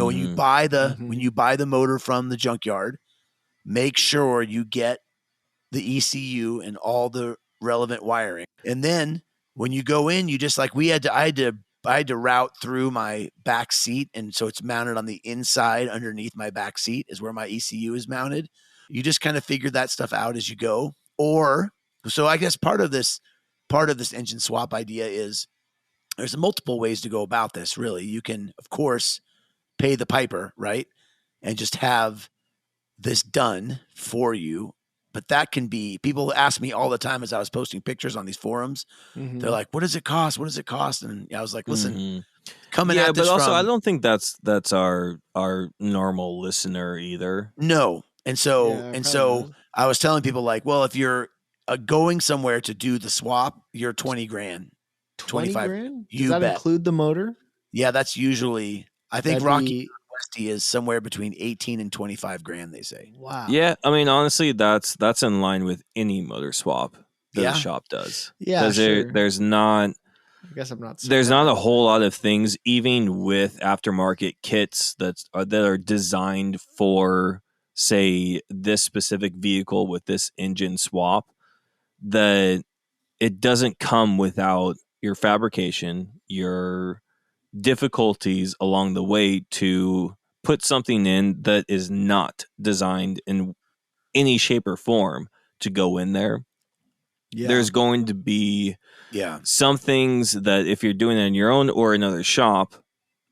S3: when you buy the motor from the junkyard, make sure you get the ECU and all the relevant wiring. And then when you go in, you just like I had to route through my back seat, and so it's mounted on the inside underneath my back seat is where my ECU is mounted. You just kind of figure that stuff out as you go. So I guess part of this engine swap idea is there's multiple ways to go about this. Really, you can of course pay the piper, right, and just have this done for you. But that can be, people ask me all the time as I was posting pictures on these forums.
S2: Mhm.
S3: They're like, what does it cost? What does it cost? And I was like, listen,
S4: Mhm.
S3: coming
S4: Yeah,
S3: at this
S4: but also I
S3: from
S4: don't think that's our normal listener either.
S3: no. And so
S2: Yeah, probably not.
S3: I was telling people like, well, if you're going somewhere to do the swap, you're 20 grand.
S2: 20
S3: 25.
S2: grand? Does
S3: You
S2: that
S3: bet.
S2: include the motor?
S3: Yeah, that's usually, I think
S2: That'd
S3: Rocky
S2: be
S3: honesty is somewhere between 18 and 25 grand, they say.
S2: Wow.
S4: Yeah, I mean, honestly, that's in line with any motor swap that
S3: Yeah.
S4: the shop does.
S2: Yeah,
S4: Because
S2: sure.
S4: there's not
S2: I guess I'm not.
S4: there's not a
S2: surprised.
S4: whole lot of things, even with aftermarket kits that are designed for, say, this specific vehicle with this engine swap, that it doesn't come without your fabrication, your difficulties along the way to put something in that is not designed in any shape or form to go in there.
S2: Yeah.
S4: There's going to be
S3: Yeah.
S4: some things that if you're doing it on your own or another shop,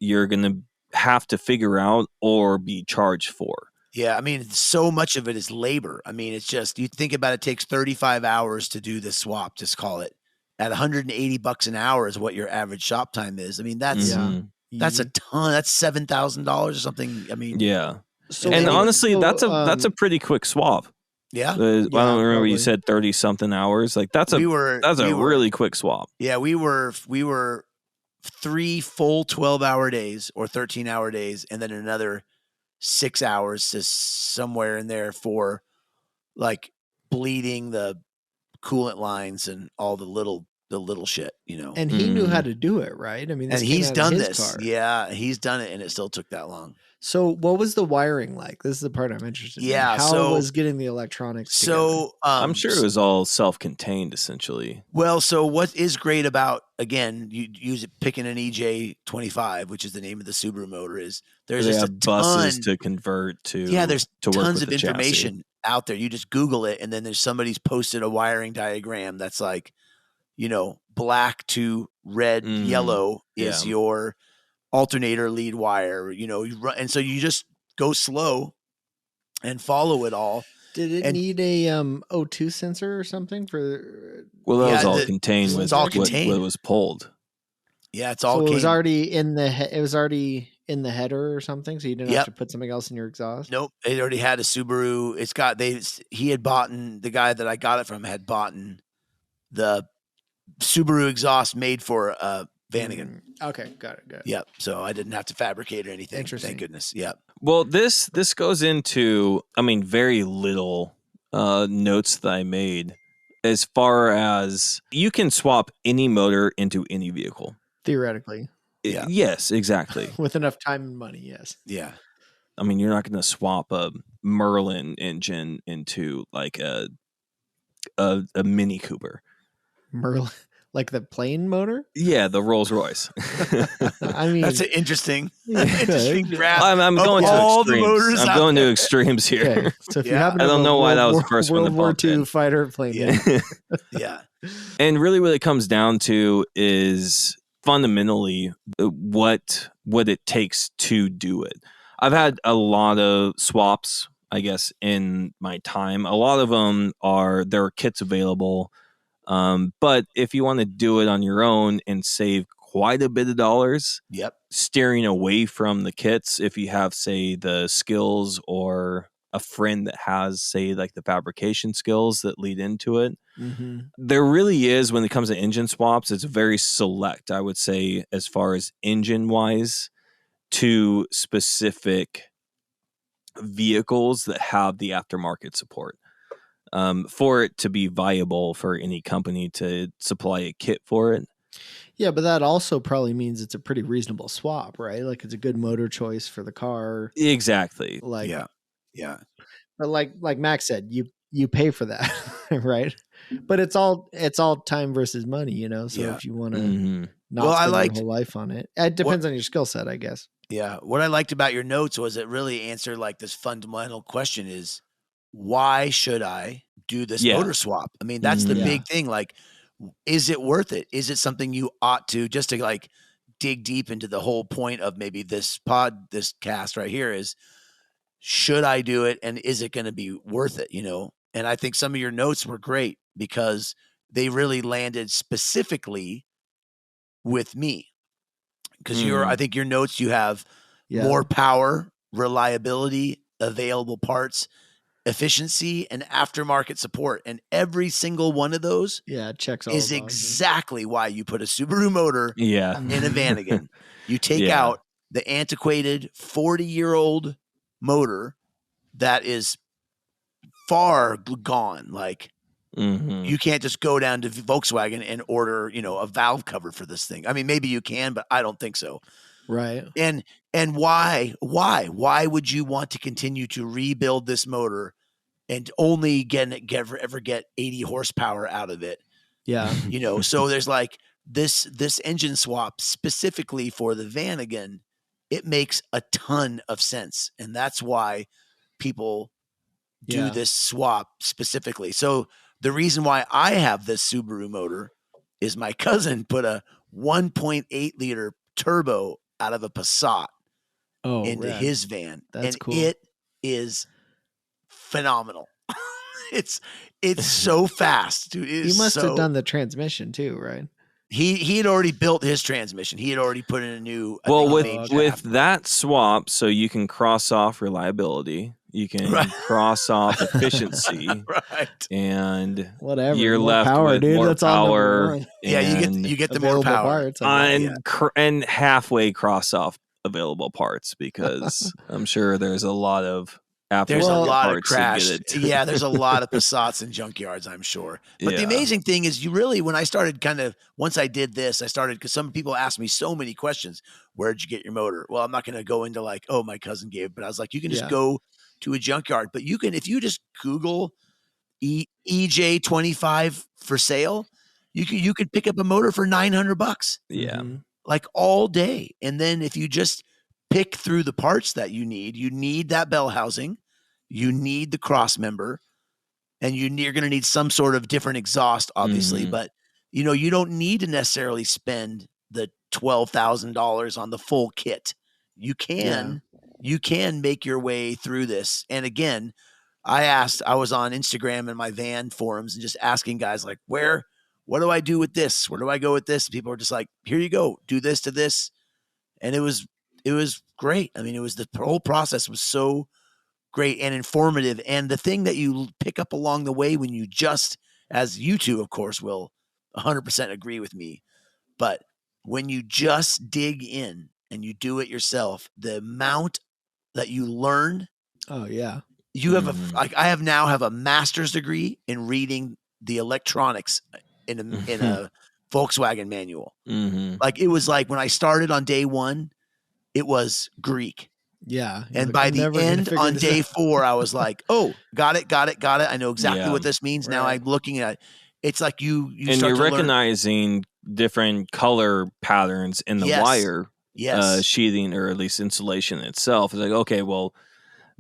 S4: you're going to have to figure out or be charged for.
S3: Yeah. I mean, so much of it is labor. I mean, it's just, you think about it, takes 35 hours to do this swap, just call it. At $180 an hour is what your average shop time is. I mean, that's
S4: Mhm.
S3: a ton. That's $7,000 or something. I mean,
S4: Yeah.
S2: So
S4: And
S3: then you-
S4: honestly,
S2: so,
S4: that's a pretty quick swap.
S3: yeah.
S4: I don't remember
S2: probably.
S4: you said 30 something hours. Like that's a really quick swap.
S3: Yeah, we were 3 full 12-hour days or 13-hour days, and then another 6 hours to somewhere in there for like bleeding the coolant lines and all the little shit, you know.
S2: And he knew how to do it, right? I mean, this
S3: And
S2: came
S3: he's
S2: out of
S3: done
S2: his
S3: this.
S2: car.
S3: Yeah, he's done it, and it still took that long.
S2: So, what was the wiring like? This is the part I'm interested in.
S3: Yeah,
S2: How
S3: so-
S2: was getting the electronics together?
S3: So
S4: I'm sure it was all self-contained essentially.
S3: Well, so what is great about, again, you use it picking an EJ25, which is the name of the Subaru motor, is there's
S4: They
S3: just a
S4: have buses
S3: ton.
S4: to convert to.
S3: Yeah, there's
S4: to work
S3: tons
S4: with
S3: of
S4: the chassis.
S3: information out there. You just Google it, and then there's somebody's posted a wiring diagram that's like, you know, black to red,
S4: Mhm.
S3: yellow is
S4: Yeah.
S3: your alternator lead wire. You know, you run, and so you just go slow and follow it all.
S2: Did it
S3: and-
S2: need a O2 sensor or something for?
S4: Well, that was
S3: Yeah,
S4: all
S3: the-
S4: contained
S2: it's
S4: with
S2: all
S4: what
S3: contained.
S4: was pulled.
S3: Yeah, it's all.
S2: So it was
S3: came-
S2: already in the it was already in the header or something. So you didn't
S3: Yep.
S2: have to put something else in your exhaust.
S3: Nope, it already had a Subaru. It's got he had bought the guy that I got it from had bought the Subaru exhaust made for a Vanagon.
S2: Okay, got it.
S3: Yep. So I didn't have to fabricate or anything.
S2: Interesting.
S3: Thank goodness. Yep.
S4: Well, this goes into, I mean, very little notes that I made as far as you can swap any motor into any vehicle.
S2: Theoretically,
S3: Yeah.
S4: Yes, exactly.
S2: with enough time and money, yes.
S3: Yeah.
S4: I mean, you're not going to swap a Merlin engine into like a Mini Cooper.
S2: Merlin, like the plane motor.
S4: Yeah, the Rolls Royce.
S2: I mean,
S3: That's an interesting,
S2: Yeah.
S3: interesting graph.
S4: I'm
S3: of
S4: going to
S3: all the
S4: extremes.
S3: motors
S4: I'm
S3: out
S4: going to
S3: there.
S4: extremes here.
S2: okay. So if you
S3: Yeah.
S2: happen to
S4: I don't
S2: have a
S4: know why that was the
S2: World
S4: first one to
S2: World War
S4: pop
S2: II
S4: in.
S2: fighter plane.
S3: Yeah. Yeah.
S4: And really what it comes down to is fundamentally what it takes to do it. I've had a lot of swaps, I guess, in my time. A lot of them there are kits available. But if you want to do it on your own and save quite a bit of dollars,
S3: Yep.
S4: steering away from the kits, if you have, say, the skills or a friend that has, say, like the fabrication skills that lead into it,
S2: Mm-hmm.
S4: there really is, when it comes to engine swaps, it's very select, I would say, as far as engine wise, to specific vehicles that have the aftermarket support. For it to be viable for any company to supply a kit for it.
S2: Yeah, but that also probably means it's a pretty reasonable swap, right? Like it's a good motor choice for the car.
S4: Exactly.
S2: Like,
S3: Yeah. Yeah.
S2: but like Max said, you pay for that, right? But it's all time versus money, you know. So
S3: Yeah.
S2: if you want to
S4: Mhm.
S2: not
S3: Well, I
S2: spend
S3: liked-
S2: your whole life on it, it depends on your skill set, I guess.
S3: Yeah. What I liked about your notes was it really answered like this fundamental question is, why should I do this
S4: Yeah.
S3: motor swap? I mean, that's the
S2: Mhm.
S3: big thing. Like, is it worth it? Is it something you ought to, just to like dig deep into the whole point of maybe this cast right here is, should I do it? And is it going to be worth it? You know? And I think some of your notes were great because they really landed specifically with me. Because I think your notes, you have
S2: Yeah.
S3: more power, reliability, available parts, efficiency, and aftermarket support. And every single one of those
S2: Yeah, it checks all
S3: is
S2: the boxes.
S3: exactly why you put a Subaru motor
S4: Yeah.
S3: in a Vanagon. You take
S4: Yeah.
S3: out the antiquated 40-year-old motor that is far gone. Like you can't just go down to Volkswagen and order, a valve cover for this thing. I mean, maybe you can, but I don't think so.
S2: Right.
S3: And why would you want to continue to rebuild this motor and only ever get 80 horsepower out of it?
S2: Yeah.
S3: So there's like this engine swap specifically for the Vanagon. It makes a ton of sense. And that's why people do this swap specifically. So the reason why I have this Subaru motor is my cousin put a 1.8 liter turbo out of a Passat into his van.
S2: That's
S3: and
S2: cool.
S3: It is phenomenal. It's so fast, dude.
S2: He must have done the transmission too, right?
S3: He had already built his transmission. He had already put in a new.
S4: With that swap, so you can cross off reliability, you can cross off efficiency,
S3: right?
S4: And
S2: whatever,
S4: you're
S2: more
S4: left
S2: power,
S4: with
S2: dude.
S4: more
S2: That's
S4: power.
S3: Yeah, you get the more power,
S2: parts,
S4: and halfway cross off available parts, because I'm sure there's a lot of.
S3: There's a lot of
S4: crash.
S3: Yeah, there's a lot of Passats and junkyards, I'm sure. But the amazing thing is, when I started once I did this, because some people ask me so many questions. Where'd you get your motor? Well, I'm not going to go into like, oh, my cousin gave, but I was like, you can just go to a junkyard. But you can, if you just Google EJ25 for sale, you could pick up a motor for $900.
S4: Yeah.
S3: Like all day. And then if you just pick through the parts that you need that bell housing, you need the cross member, and you're going to need some sort of different exhaust, obviously. But you don't need to necessarily spend the $12,000 on the full kit. You can make your way through this. And again, I was on Instagram and my van forums and just asking guys like, what do I do with this? Where do I go with this? People are just like, here you go, do this to this. And it was great. I mean, the whole process was so great and informative. And the thing that you pick up along the way when you just, as you two, of course, will 100% agree with me, but when you just dig in and you do it yourself, the amount that you learn.
S2: Oh yeah.
S3: You have I now have a master's degree in reading the electronics in a Volkswagen manual. Like it was like when I started on day one, it was Greek.
S2: Yeah.
S3: And by the end on day 4, I was like, oh, got it. I know exactly what this means. Now I'm looking at it. It's like you
S4: and
S3: start
S4: you're
S3: to
S4: recognizing different color patterns in the wire sheathing, or at least insulation itself. It's like, okay, well,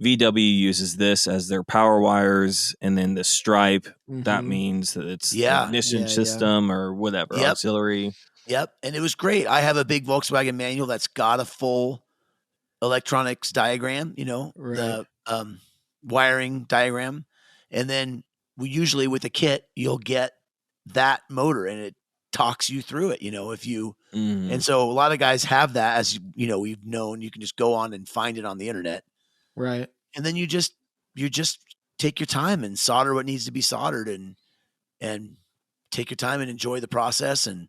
S4: VW uses this as their power wires, and then the stripe, that means that it's the ignition system or whatever, auxiliary.
S3: Yep. And it was great. I have a big Volkswagen manual that's got a full electronics diagram, the wiring diagram. And then usually with a kit, you'll get that motor and it talks you through it, if you, and so a lot of guys have that, as we've known, you can just go on and find it on the internet.
S2: Right.
S3: And then you just take your time and solder what needs to be soldered, and take your time and enjoy the process. And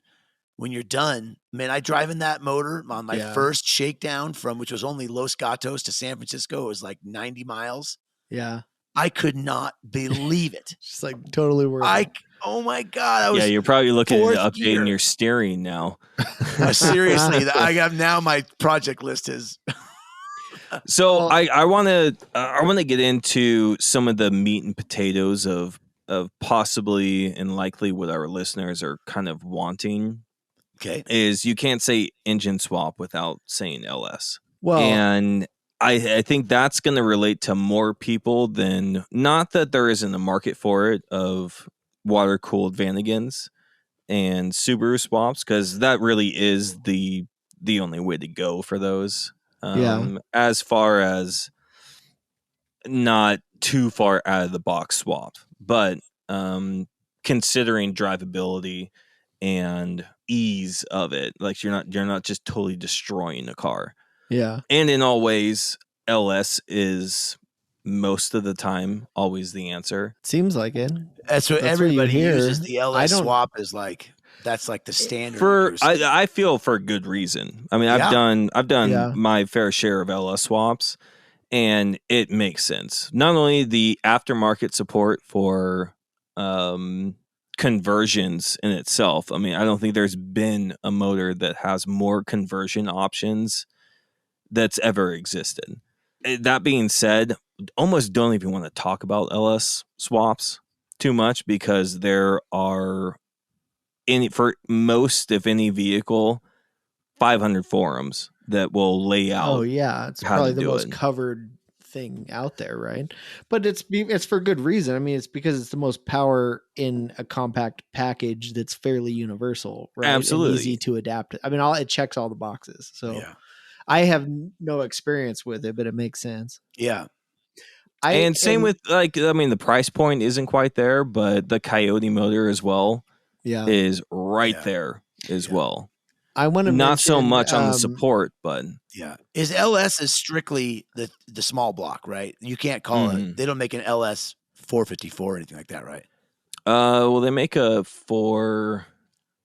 S3: when you're done, man, I drive in that motor on my first shakedown which was only Los Gatos to San Francisco. It was like 90 miles.
S2: Yeah.
S3: I could not believe it.
S2: Just like totally worth it.
S3: Oh my God.
S4: You're probably looking at updating your steering now.
S3: Seriously, I have now my project list is.
S4: So I want to get into some of the meat and potatoes of possibly and likely what our listeners are kind of wanting.
S3: Okay.
S4: Is you can't say engine swap without saying LS.
S2: Well,
S4: and I think that's going to relate to more people than, not that there isn't a market for it, of water cooled Vanagons and Subaru swaps, because that really is the only way to go for those. As far as not too far out of the box swap, but considering drivability and ease of it, like you're not just totally destroying the car.
S2: Yeah.
S4: And in all ways, LS is most of the time always the answer.
S2: Seems like it.
S3: That's what everybody uses. The LS swap is like. that's like the standard.
S4: For
S3: acoustic.
S4: I feel for good reason. I mean,
S3: Yeah.
S4: I've done
S2: Yeah.
S4: my fair share of LS swaps, and it makes sense. Not only the aftermarket support for conversions in itself. I mean, I don't think there's been a motor that has more conversion options that's ever existed. That being said, almost don't even want to talk about LS swaps too much because there are for most, if any vehicle, 500 forums that will lay out.
S2: Oh yeah, it's
S4: how
S2: probably
S4: to
S2: the
S4: do
S2: most
S4: it.
S2: covered thing out there, right? But it's for good reason. I mean, it's because it's the most power in a compact package that's fairly universal, right?
S4: Absolutely.
S2: And easy to adapt. I mean, it checks all the boxes. So
S3: Yeah.
S2: I have no experience with it, but it makes sense.
S3: Yeah.
S4: And same with the price point isn't quite there, but the Coyote motor as well is right
S3: Yeah.
S4: there as well.
S2: I want to
S4: not so
S2: mention,
S4: much on the support, but
S3: Yeah. Is LS is strictly the small block, right? You can't call it. They don't make an LS 454 or anything like that, right?
S4: Well, they make a 4.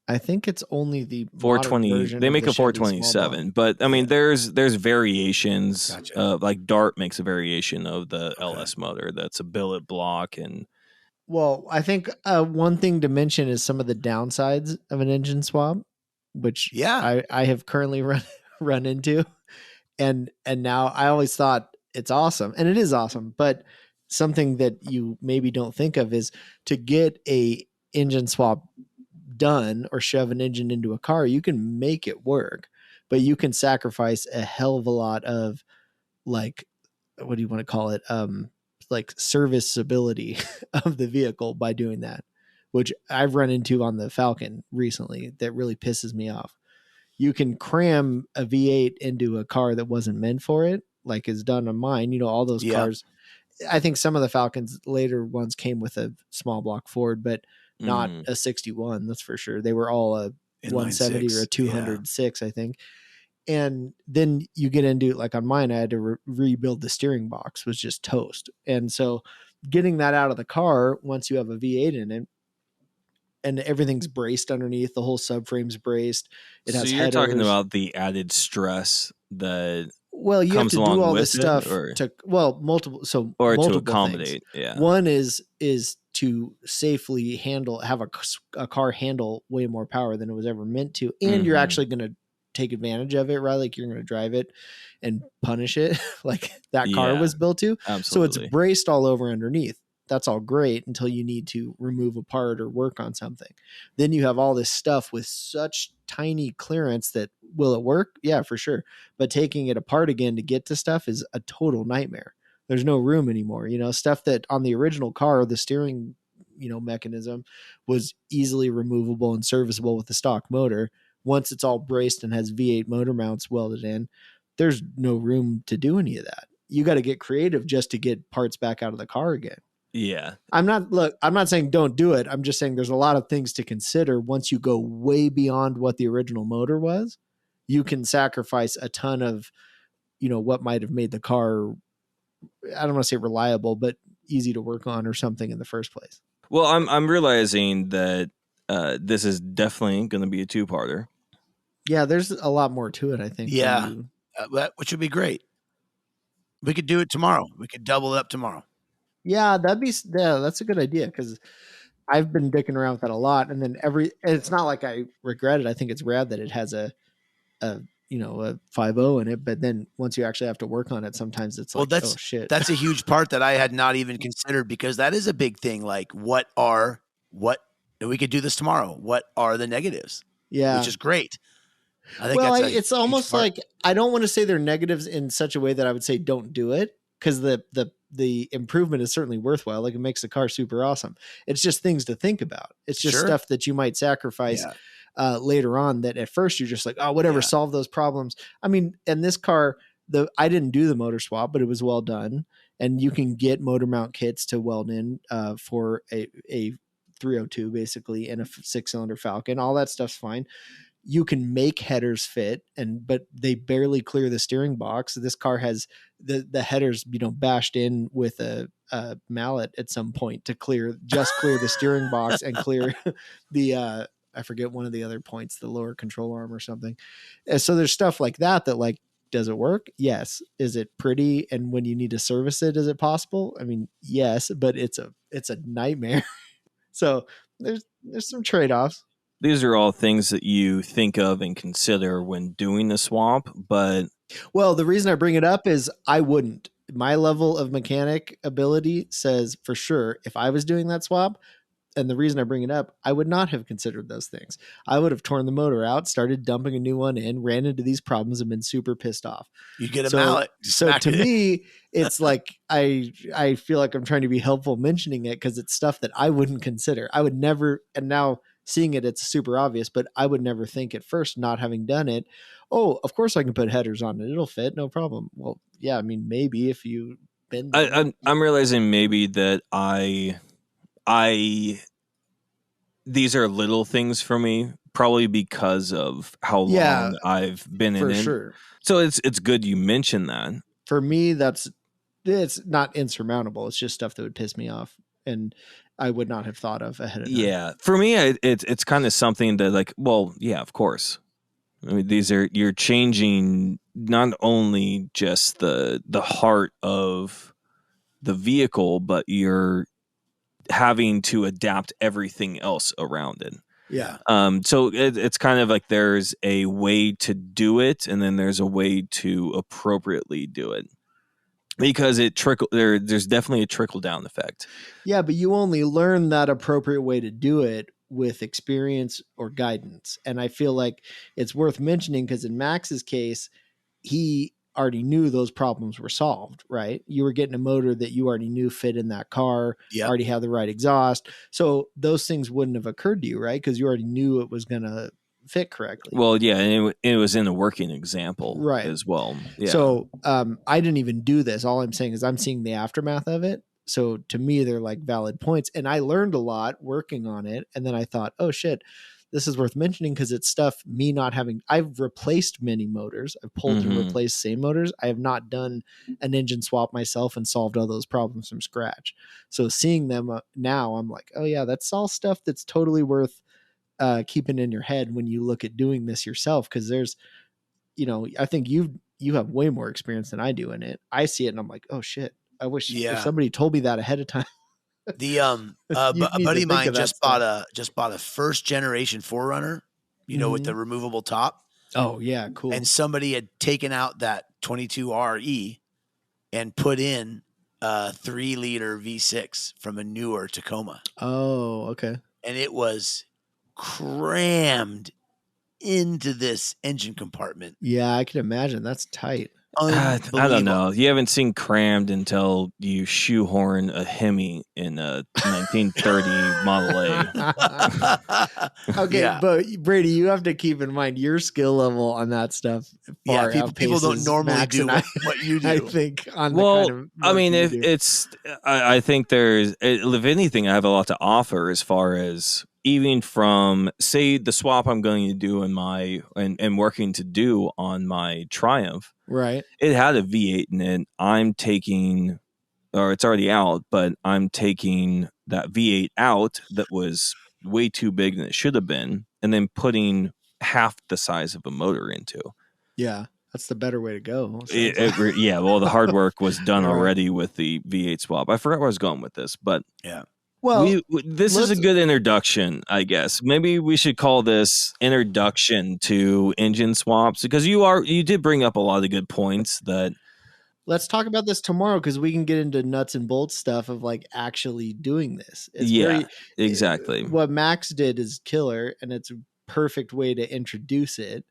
S2: I think it's only the
S4: 420. They make a 427, but I mean, there's variations.
S3: Gotcha.
S4: Like Dart makes a variation of the LS motor that's a billet block, and
S2: well, I think one thing to mention is some of the downsides of an engine swap, which I have currently run into, and now I always thought it's awesome, and it is awesome, but something that you maybe don't think of is to get a engine swap done or shove an engine into a car, you can make it work, but you can sacrifice a hell of a lot of, like, what do you want to call it? Like serviceability of the vehicle by doing that, which I've run into on the Falcon recently. That really pisses me off. You can cram a V8 into a car that wasn't meant for it, like is done on mine. You know, all those cars. I think some of the Falcons later ones came with a small block Ford, but not a 61. That's for sure. They were all a 170 or a 206, I think. And then you get into, like on mine, I had to rebuild the steering box, was just toast. And so getting that out of the car, once you have a V8 in it, and everything's braced underneath, the whole subframe's braced. It has
S4: you're
S2: headers.
S4: talking about the added stress that
S2: you have to do all this stuff multiple
S4: to accommodate.
S2: Things.
S4: Yeah.
S2: One is to safely have a car handle way more power than it was ever meant to, and you're actually going to take advantage of it, right? Like you're going to drive it and punish it like that car was built to.
S4: Absolutely.
S2: So it's braced all over underneath. That's all great until you need to remove a part or work on something. Then you have all this stuff with such tiny clearance that, will it work? Yeah, for sure. But taking it apart again to get to stuff is a total nightmare. There's no room anymore. You know, stuff that on the original car, the steering, mechanism was easily removable and serviceable with the stock motor. Once it's all braced and has V8 motor mounts welded in, there's no room to do any of that. You got to get creative just to get parts back out of the car again.
S4: Yeah.
S2: I'm not saying don't do it. I'm just saying there's a lot of things to consider. Once you go way beyond what the original motor was, you can sacrifice a ton of, what might have made the car, I don't want to say reliable, but easy to work on or something in the first place.
S4: Well, I'm realizing that this is definitely going to be a 2-parter.
S2: Yeah, there's a lot more to it, I think.
S3: Yeah, which would be great. We could do it tomorrow. We could double it up tomorrow.
S2: Yeah, that's a good idea, because I've been dicking around with that a lot, and then it's not like I regret it. I think it's rad that it has a 5.0 in it, but then once you actually have to work on it, sometimes it's like, oh shit.
S3: That's a huge part that I had not even considered, because that is a big thing. Like, we could do this tomorrow. What are the negatives?
S2: Yeah,
S3: which is great. I think
S2: it's almost like, I don't want to say they're negatives in such a way that I would say don't do it, because the improvement is certainly worthwhile. Like, it makes the car super awesome. It's just things to think about. It's just stuff that you might sacrifice later on, that at first you're just like, oh, whatever, solve those problems. I mean, in this car, I didn't do the motor swap, but it was well done. And you can get motor mount kits to weld in for a 302 basically, and a 6-cylinder Falcon. All that stuff's fine. You can make headers fit, but they barely clear the steering box. This car has the headers, bashed in with a mallet at some point to clear the steering box and clear the I forget one of the other points, the lower control arm or something. And so there's stuff like that like, does it work? Yes. Is it pretty? And when you need to service it, is it possible? I mean, yes, but it's a nightmare. So there's some trade-offs.
S4: These are all things that you think of and consider when doing the swap, but
S2: well, the reason I bring it up is I wouldn't. My level of mechanic ability says for sure if I was doing that swap, and the reason I bring it up, I would not have considered those things. I would have torn the motor out, started dumping a new one in, ran into these problems, and been super pissed off.
S3: You get a mallet.
S2: So to me, it's like I feel like I'm trying to be helpful mentioning it because it's stuff that I wouldn't consider. I would never, and now seeing it, it's super obvious, but I would never think at first, not having done it, oh, of course I can put headers on it. It'll fit, no problem. Well, yeah, I mean, maybe if you bend them.
S4: I'm realizing maybe that I these are little things for me, probably because of how long I've been in it. For
S2: sure.
S4: So it's good you mentioned that.
S2: For me, it's not insurmountable. It's just stuff that would piss me off, and I would not have thought of ahead of time.
S4: Yeah, for me, it's kind of something that like, well, yeah, of course. I mean, you're changing not only just the heart of the vehicle, but you're having to adapt everything else around it.
S2: Yeah.
S4: So it's kind of like there's a way to do it, and then there's a way to appropriately do it, because there's definitely a trickle down effect.
S2: Yeah, but you only learn that appropriate way to do it with experience or guidance, and I feel like it's worth mentioning because in Max's case, he already knew those problems were solved, right? You were getting a motor that you already knew fit in that car, already had the right exhaust. So those things wouldn't have occurred to you, right? Because you already knew it was going to fit correctly.
S4: Well, yeah, and it was in a working example
S2: right.
S4: as well. Yeah.
S2: So I didn't even do this. All I'm saying is I'm seeing the aftermath of it. So to me, they're like valid points. And I learned a lot working on it. And then I thought, oh shit, this is worth mentioning because it's stuff me not having. I've replaced many motors. I've pulled and replaced same motors. I have not done an engine swap myself and solved all those problems from scratch. So seeing them now, I'm like, oh yeah, that's all stuff that's totally worth keeping in your head when you look at doing this yourself. Because there's, I think you have way more experience than I do in it. I see it and I'm like, oh shit, I wish if somebody told me that ahead of time.
S3: The a buddy of mine just bought a first generation 4Runner, with the removable top.
S2: Oh yeah, cool.
S3: And somebody had taken out that 22RE and put in a 3-liter V6 from a newer Tacoma.
S2: Oh, okay.
S3: And it was crammed into this engine compartment.
S2: Yeah, I can imagine. That's tight.
S4: I don't know. You haven't seen crammed until you shoehorn a Hemi in a 1930 Model A.
S2: Okay, but Brady, you have to keep in mind your skill level on that stuff.
S3: People don't normally do what you do.
S2: I think on
S4: I mean, I think there's, if anything, I have a lot to offer as far as even from, say, the swap I'm going to do in my and working to do on my Triumph.
S2: Right.
S4: It had a V8 in it. I'm taking, or it's already out, but I'm taking that V8 out that was way too big than it should have been, and then putting half the size of a motor into.
S2: Yeah, that's the better way to go.
S4: Yeah, well, the hard work was done already with the V8 swap. I forgot where I was going with this, but
S3: yeah.
S4: Well, this is a good introduction, I guess. Maybe we should call this introduction to engine swaps, because you did bring up a lot of good points that.
S2: Let's talk about this tomorrow, because we can get into nuts and bolts stuff of like actually doing this.
S4: Exactly.
S2: What Max did is killer, and it's a perfect way to introduce it.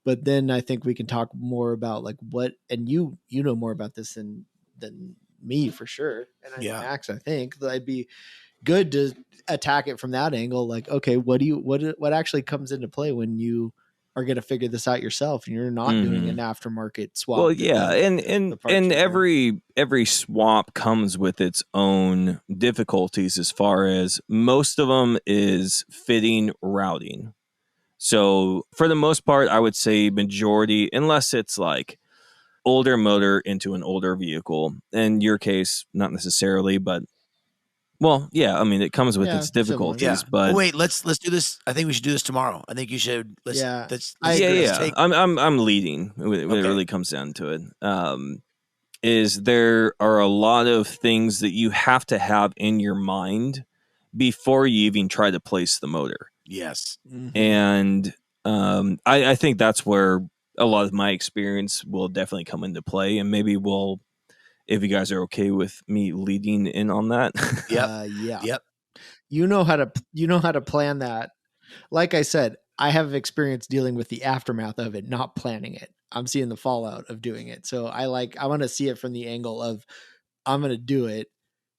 S2: But then I think we can talk more about like what, and you know more about this than me for sure. And Max, I think that'd be good to attack it from that angle. Like, okay, what actually comes into play when you are going to figure this out yourself and you're not doing an aftermarket swap?
S4: Well, yeah. And every swap comes with its own difficulties, as far as most of them is fitting routing. So for the most part, I would say majority, unless it's like older motor into an older vehicle, in your case, not necessarily, but Well, yeah, I mean, it comes with
S2: Yeah,
S4: its
S2: similar.
S4: difficulties,
S3: Yeah.
S4: but
S3: wait, let's do this. I think we should do this tomorrow. I think you should. Let's.
S2: Yeah,
S3: Let's.
S2: I
S3: let's
S2: agree.
S4: yeah.
S3: take.
S4: I'm leading when it
S3: Okay.
S4: really comes down to it. Is there are a lot of things that you have to have in your mind before you even try to place the motor.
S3: Yes.
S2: Mm-hmm.
S4: And I think that's where a lot of my experience will definitely come into play. And maybe we'll, if you guys are okay with me leading in on that.
S3: Yep.
S2: Yeah.
S3: Yep.
S2: You know how to plan that. Like I said, I have experience dealing with the aftermath of it, not planning it. I'm seeing the fallout of doing it. So I want to see it from the angle of I'm going to do it.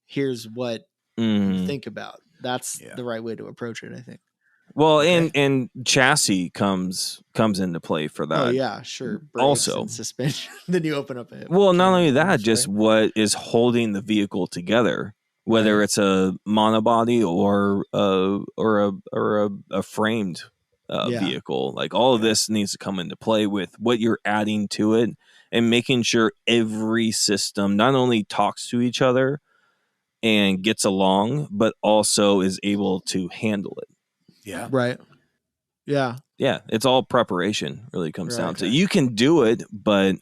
S2: Here's what you think about. That's the right way to approach it, I think.
S4: Well,
S3: Okay.
S4: and chassis comes into play for that.
S2: Oh yeah, sure. Brakes
S4: Also,
S2: and suspension. Then you open up a
S4: well, not
S2: can
S4: only
S2: of
S4: that,
S2: worms,
S4: just
S2: right?
S4: what is holding the vehicle together, whether
S2: Right.
S4: it's a monobody or a framed
S2: Yeah.
S4: vehicle. Like all of this needs to come into play with what you're adding to it and making sure every system not only talks to each other and gets along, but also is able to handle it.
S3: Yeah.
S2: Right. Yeah.
S4: Yeah, it's all preparation. Really comes down
S2: Right.
S4: to. You can do it, but